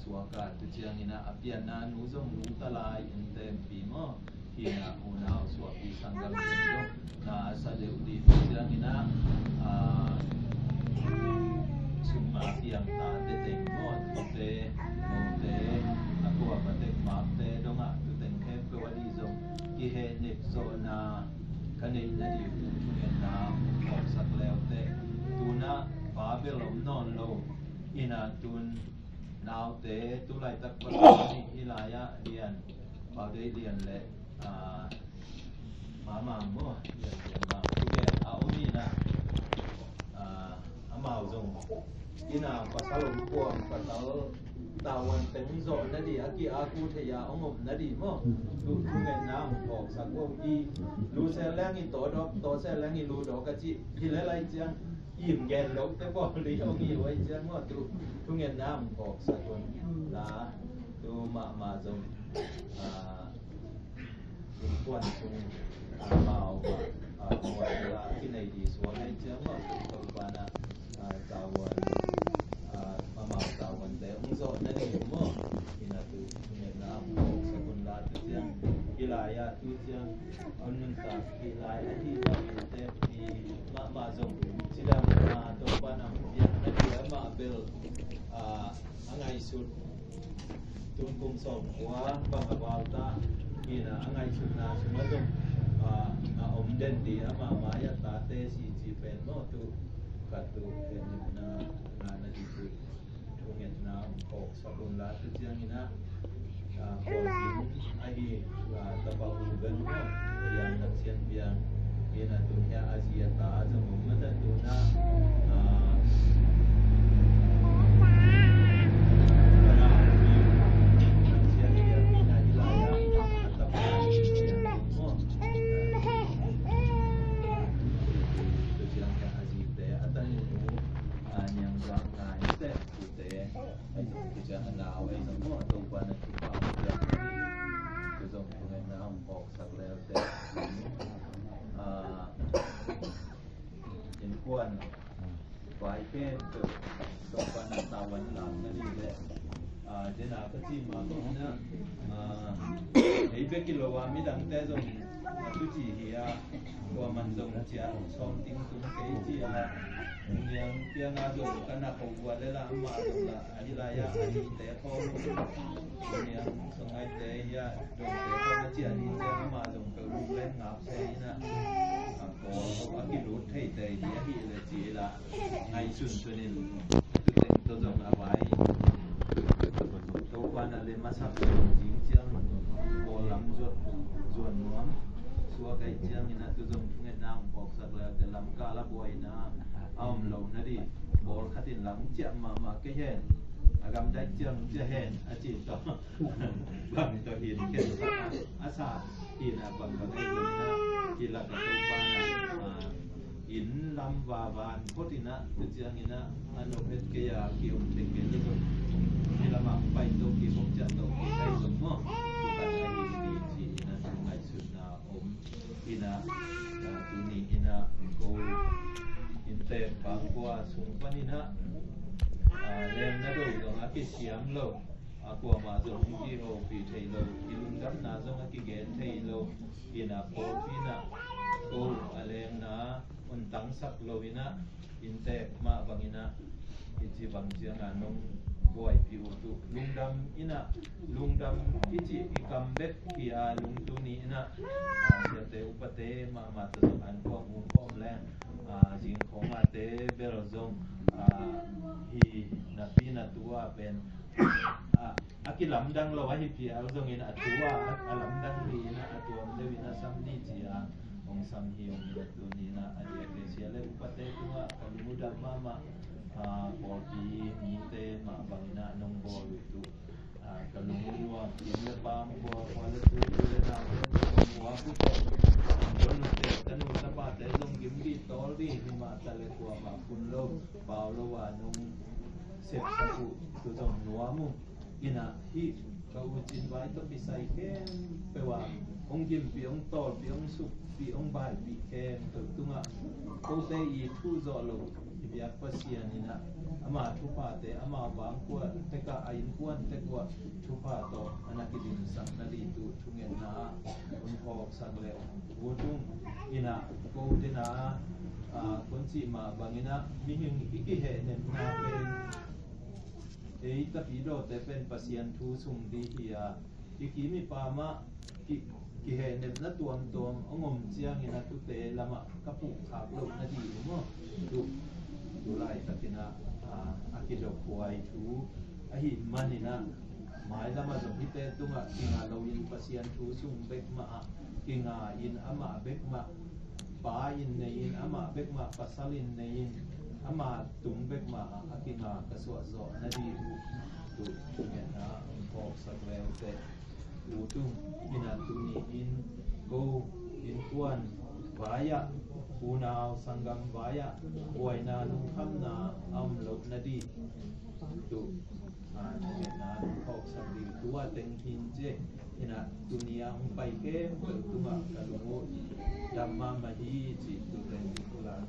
suaka tu chiang ina apian na nu zong nu talai in tem pi mo hina una suapi sanggam indo na sa de di chiang ina summa piang ta te teng mo te mo te aku apa te ma te donga tu teng he pe wadi zong ki he nek zo na kanei na di tu na ko sak leo te tu na ba be lom non lo ina tun nào te tu lai tak pa ni ilaya lian ba de lian le ma mo lian ma tu ke a o ni na amao zong ina pasalom ko patal tawan teng zo na di aki aku thaya ongom na di mo tu tu ngen nam ok sak ko i lu se lang in to se lang in lu do ka chi hi le lai chiang im gen lo te bo li o mi wai chiang mo tu ngen nam ok sak ko la tu ma zong quan chung mao mo la ki nei di so nei chiang mo to pa na tawan mama tawan te ung zo na ni mo ina tu ngen nam ok sak ko la tu chiang ilaya tu chiang onun ta ilaya hi ta te ni ma zong sidang to pa na ya na dia ma bel angai sut tung kum som kwa ba ba ta ina angai sut na suma zong om den di ama ma ya ta te si chi pen mo tu ka tu pen na di tu ngen na ko sa kun la tu chiang ina ko sin ai ta ba u ben mo yang nak sian biang ina tu ya Asia ta zong ma ta tu na kilowa mi dang te zong tu chi hia wa man zong chia som ting tung ke chia yang piang a zong kana ko wa le la ma zong la ani la ya ani te ko yang song ai te ya dong te ko na chia ni chia ma zong ke lu le ngap se na ko a ki lu thei te dia hi le chi la ngai sun tu ni tu te to zong a vai to kwa na le ma sa jing chia lam zuan nuam suwa kai chiang ina tu zong nget na bok sak la te lam ka la boy na lo na di bol khatin lam chiam ma ke hen agam dai chiang che hen a chi to bang to hin ke asa ina bang ba ai na ki la ka to pa na in lam wa van potina tu chiang ina ano pet ke ya ki um te ke ni to ki la ma pai to ki bok cha to ki kai zong mo ina tu ni ina ko inte bangwa cái xiêm lâu qua mà dùng cái hồ bị thầy lâu cái lung đắp na dùng cái ghế thầy lâu cái na phố cái na cô alem na un tăng sắc lâu ina inte ma bang ina cái gì bang chiang anong boy piu tu lung đam ichi ikam bet kia lung tu ni ina siate upate ma tu an ko mu ko le jing ko ma te berozong hi na pina tua ben akilam dang lo hi pi alzong ina tua alam dang ni ina atuam de ina samni chia ong sam hi ong ina tu ni na adia ke siale upate tua kamuda mama Polpi mite ma bangina nong bol itu kalungwa ini pam ko wala tu le na ko aku ko don te tanu sapa te dong gimbi tolbi ma tale ko ma kunlo paulo wa nong sep sapu tu dong nuamu ina hi kau chin vai to pisai ken pewa ong gim pi ong tol pi ong sup pi ong bai pi ken tu tunga ko te I thu zo lo biak pasian ina ama thupa te ama bang ko teka ain kuan te ko thupa to anakidin sak na li tu thungen na un ko sang le wotung ina ko te na kon chi ma bangina mi hing iki he ne na pen e ta pi do te pen pasian thu sum di hia iki mi pa ma ki he ne na tuam ongom chiang ina tu te lama kapu khak lo na di mo tu Julai takina akido kuai tu ahi manina mai lama jom hite tunga kinga lawin pasian tu sung bek ma kinga in ama bek ma ba in nein ama bek ma pasalin nein ama tung bek ma akinga kaswa zo nadi tu ngena ko sakleu te tu kina tuni in go in kuan vaya Unau sanggam baya waina lungkam na amlok nadi tu na kok sandi tua tenghin je ina dunia umpai ke bertuma kalungu dhamma mahi ji tu tengkulan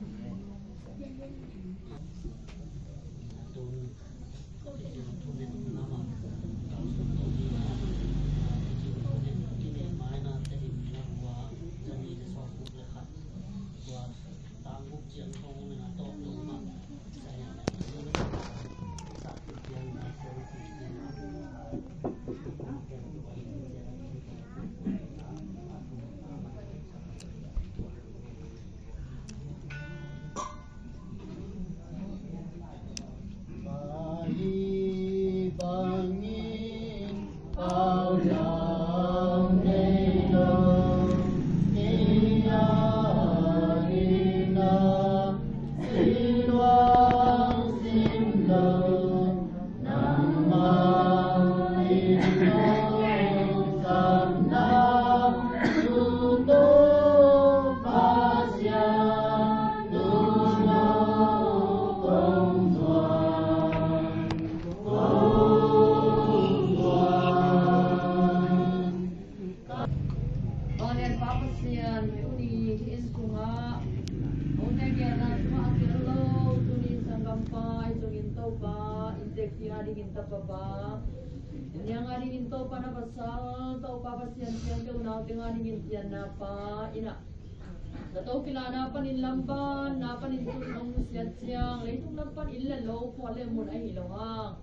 Tau kilana panin lamban na panin tulong siat siang leitung lampan illa lo pole mun ai hilonga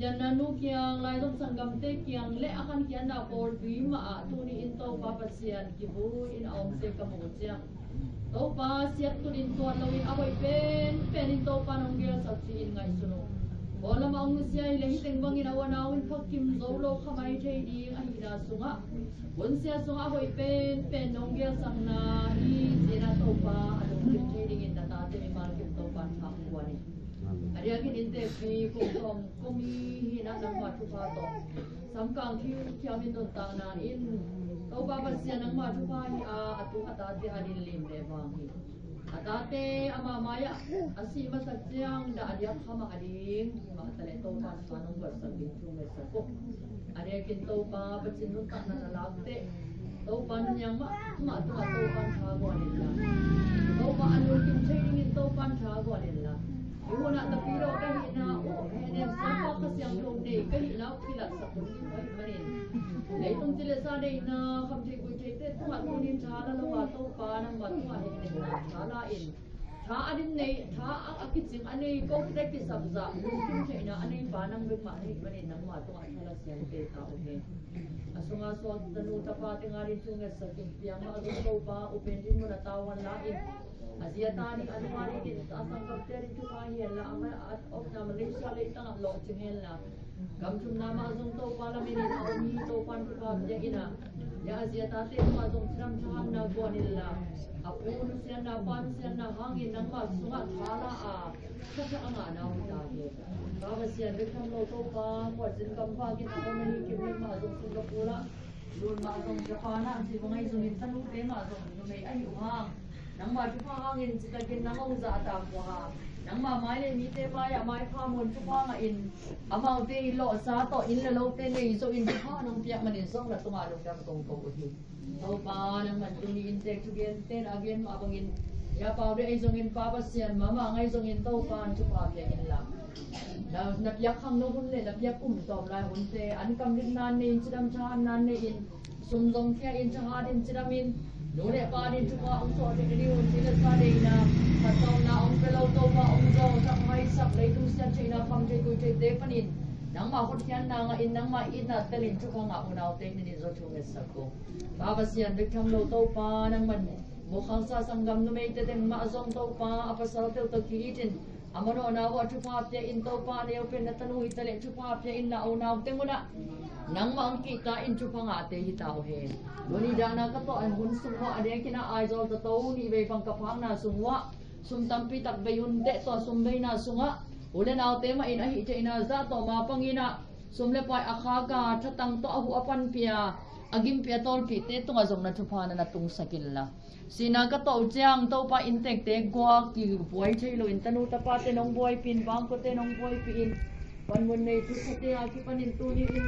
yan nanu kyang lai dom sanggam te kyang le akan kyan na pol bima tuni into papasian kibu in aum se kamutsiang tau pa siat tunin tuan lawin apoy pen into panong gel saksin ngai suno Ola maung siya ilahiteng bangin awanawin pakim zolo kamay chay di ahina sunga. Kung siya sunga ko pen nonggel sang na sina topa anong kim chay dingin na tate may markim topa nakakuha ni. Ariagin inte pi kung kumihina ng matupato. Samkang kiyamin doon tangnain. Topa pa siya ng matupahi atu atate adinlim debangi. Atate amamaya asi masagyang da adiak hama ading mga talento pa sa nung barsang bintung may sako. Adiak kinto pa patsinunta na nalagte. Tau pan yang ma tau pan hago nila. Tau pa anu kim training tau pan hago nila. Iwo na tapiro kahit na henen sa kasi ang pilat sa kundi ay manin lấy tung chỉ là ra đây na không thể quay thấy tết tung ăn con in thả là lâu to pa nang mà tung ăn in thả là in thả anh này thả ăn cái chuyện anh này có cái cái sập dạ lúc chúng thấy na anh này pa nang bên mà anh manin nang mà tung ăn là siang tết tao okay asung asung tanu tapa tengah di sungai saking piang ma asung to pa open din mo na tawan lain Asia tani alwari din asang kapteri tu kahir la ama of na Malaysia le tang lo chingel la kam chum na ma asung to pa la minin awni to pan pa ja ina ya Asia tate ma asung tram cham na gonilla apun sian na pan sian na hangin nang ma sunga thala a sa anga na uta he baba sian de kam lo to pa ko jin kam pa ki na ma ni ki ma asung Singapore lun ma asung Japan na si bangai zungin tanu te ma asung no mai ai hang nang ma chu pa hangin chi ta kin nang ong za ta ko ha nang ma mai le mi te mai a mai pha mon chu pa nga in amau te lo sa to in la lo te nei so in pha nang piak man in song la tunga lo dam tong ko hi to pa nang man tu ni in te chu gen ten again ma bangin ya pa de ai zong in pa pa sian ma ma ngai zong in to pa chu pa piak in la na piak khang no hun le na piak tom lai hun te an kam din nan ne in chidam cha nan ne in sum dong kya in cha ha din chidam in no le pa din chu pa ong so de ni hun ti la sa de na ta tong na ong pe lo to pa ong zo sak mai sak le tu sia china pham je ku je te panin nang ma hot hian na nga in nang ma in na telin chu khang a unau te ni zo chu nge sak ko ba ba sian de tham lo to pa nang man mo khang sa sangam no me te teng ma zong to pa apa sal te to ki tin amano na wa chu pa te in to pa ne open na tanu itale chu pa te in na unau te mo na nang ma ang kita in chu phanga te hi tao he doni dana ka to an hun sungwa ade kina ai zol to to ni ve pang ka phang na sungwa sum tampi tak be hun te to sum be na sunga ulen au te ma in a hi te ina za to ma pangina sum le pai akha ka thatang to ahu apan pia agim pia tol pi te tunga zong na chu pha na tung sakilla sina ka to chiang to pa in tek te gwa ki boy thailo in tanu ta pa te nong boy pin bang ko te nong boy pin pan mun nei tu khate a ki panin tu ni in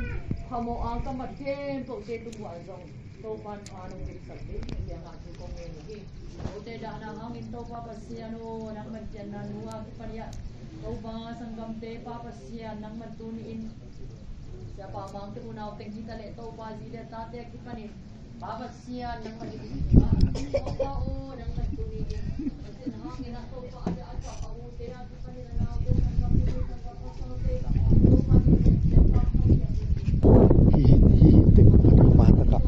khamo a ka mat ke to te tu wa zong to pan pa nong dik sak de ya ha tu ko nge ni o te da na hang in to pa pasiano nang man chen na nuwa ki pan ya to ba sanggam te pa pasian nang man tu ni in sa pa mang te unau teng hita le to pa ji le ta te ki panin pa pasian nang man to pa o nang man tu ni in sin hang ina to pa ada acha pa o te na ki panin na o te sanggam te sanggam pa so te to pa ni te pa hi te pa ta ka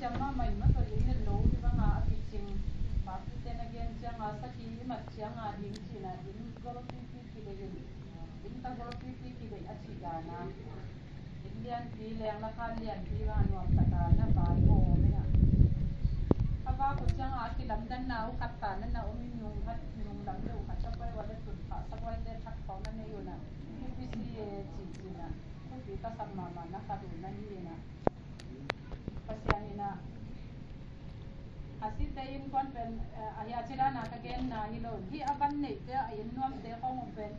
chẳng mà mình mất rồi những lố thì vâng ạ thì chừng bác thì tên again chẳng à sắc khí mặt chẳng à những gì là những golo pi đây những ta golo pi đây ở chỉ cả na những liên pi liền là khăn liền pi và nuông tất cả nó bài hồ đấy ạ các bác cũng chẳng à khi làm đơn nào cắt cả nên nào mình nhung làm đâu cắt sắp quay vào đây tuần phá sắp quay đây cắt pháo nó này rồi nè cái gì chỉ nè không biết các sản mà nó cắt được nó như nè pasianina asit day in kon pen aya chila na ka gen na hilo hi akan nei te in nuam te khong pen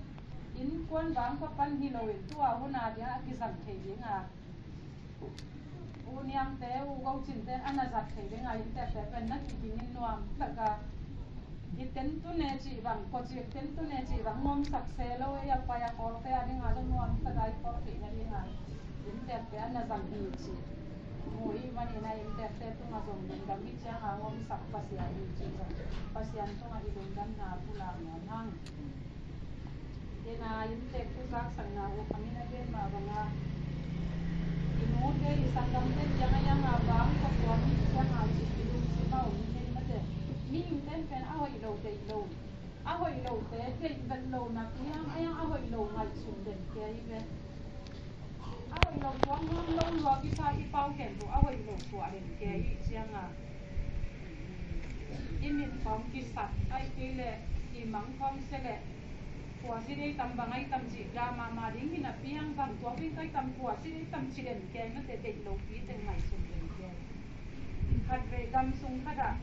in kon bang ko pan hilo in tu a huna dia ki sam thei dinga u niam te u go chin te ana zat thei dinga in te pen na ki in nuam taka iten tu ne chi bang ko chi ten tu ne chi bang mom sak se lo ya pa ya kol te ani nga nuam taka I ko ki na dinga in te ana zam hi chi mui mani na in te tu nga zong din dam cha nga ngom sak pasian chi pasian tu nga idong dan na pula ngon hang ina in te tu sak sang nga u kamina gen ma banga inu te isangam lâu hồi lâu thế cái gần lâu mà cái hồi lâu ngày xuống đến cái về hồi lâu quá lâu rồi cái sao cái bao kèm của hồi lâu quá đến cái chẳng à in mình phong cái sắt ai cái lệ cái măng phong sẽ lệ của sĩ đây tầm bằng ai tầm chỉ ra mà đến khi nào piang bằng của bên tay tầm của sĩ đây tầm chỉ đến cái nó để lâu phí đến ngày xuống đến cái khát về gam sung khát à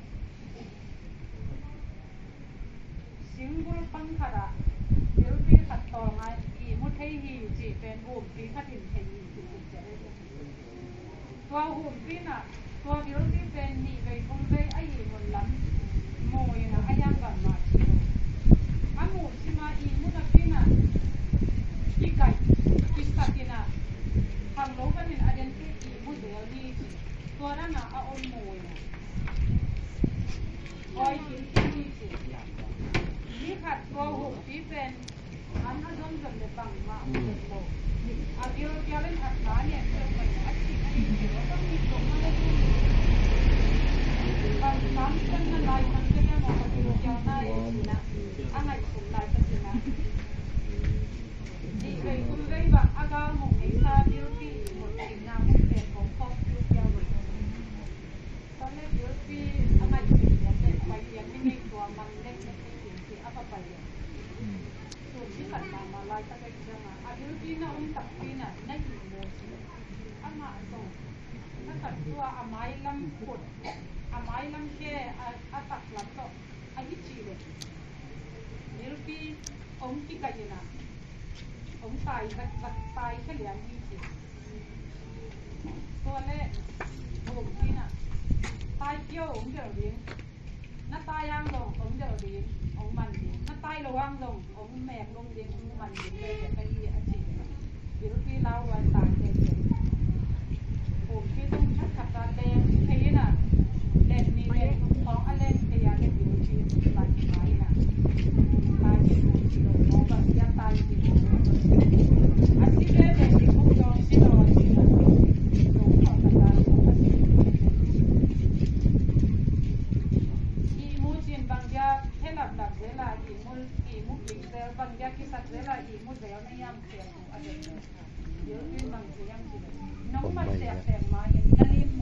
single pang khara điều đi khát to ngay ý một thấy hi chỉ bên hôm phí khát hình thấy hi chỉ chạy tua hôm phí nè tua điều đi bên hi về không về ai một lắm mồi nè ai ăn gần mà chỉ ăn một chỉ mà ý một là phí nè đi cày đi sạch nè hàng lố cái mình ăn cái ý một điều đi tua đó nè ăn mồi nè oi cái đi chỉ đi khát tua hôm phí bên ăn ăn giống giống để bằng mà được rồi à điều kia lên hạt lá nhẹ được mình ăn chỉ cái gì đóต้องมีตรงนั้นเลยbằng tám chân là lại bằng chân là một điều kia này là ăn này cũng lại cái gì nè đi về cũng về và ăn cái một cái là điều gì một cái nào một cáiของครอบครัวเดียวเลยตอนแรกเดี๋ยวพี่ăn này cũngเดี๋ยวไปเรียนไม่มีตัวมันเล็กๆที่เอาไปเรียนส่วนที่ขัดมาลายตะเกียงมาอายุที่น่าอุ้มตักพี่น่ะนั่งอยู่โมสิอามาส่งถ้าขัดตัวอาไม้ลำกดอาไม้ลำแก่อาตักลำต่ออายุชีเลยนี่ลูกพี่องค์ที่กันอยู่น่ะองค์ตายตายแค่เหลือยี่สิบตัวเล็กองค์ที่น่ะตายเกี่ยวองค์เดียวเลี้ยงน้าตายย่างลงองค์เดียวเลี้ยงองค์มันเลี้ยงน้าตายระวังลงองค์แม่ลงเลี้ยงองค์มันเลี้ยงเลยไปยี่อาชีพนี่ลูกพี่เล่าวันตายเด็กผมที่ต้องชักขัดตาแดงที่น่ะเด่นนี่เด่นของอะไรที่อยากเล่นอยู่ที่บ้านไม้น่ะตายที่ผมที่เรามองแบบยังตายที่อันที่เล่นที่ผมยอมที่เราที่เราลงของตาของอาชีพอีมูจินบางอย่างให้หลับเวลาอีมูกินเซลบางอย่างที่สัตว์เวลาอีมูเซลในยามเสียงอะไรเดี๋ยวที่บางเสียงที่น้องมันเสียงมาอย่างนั้น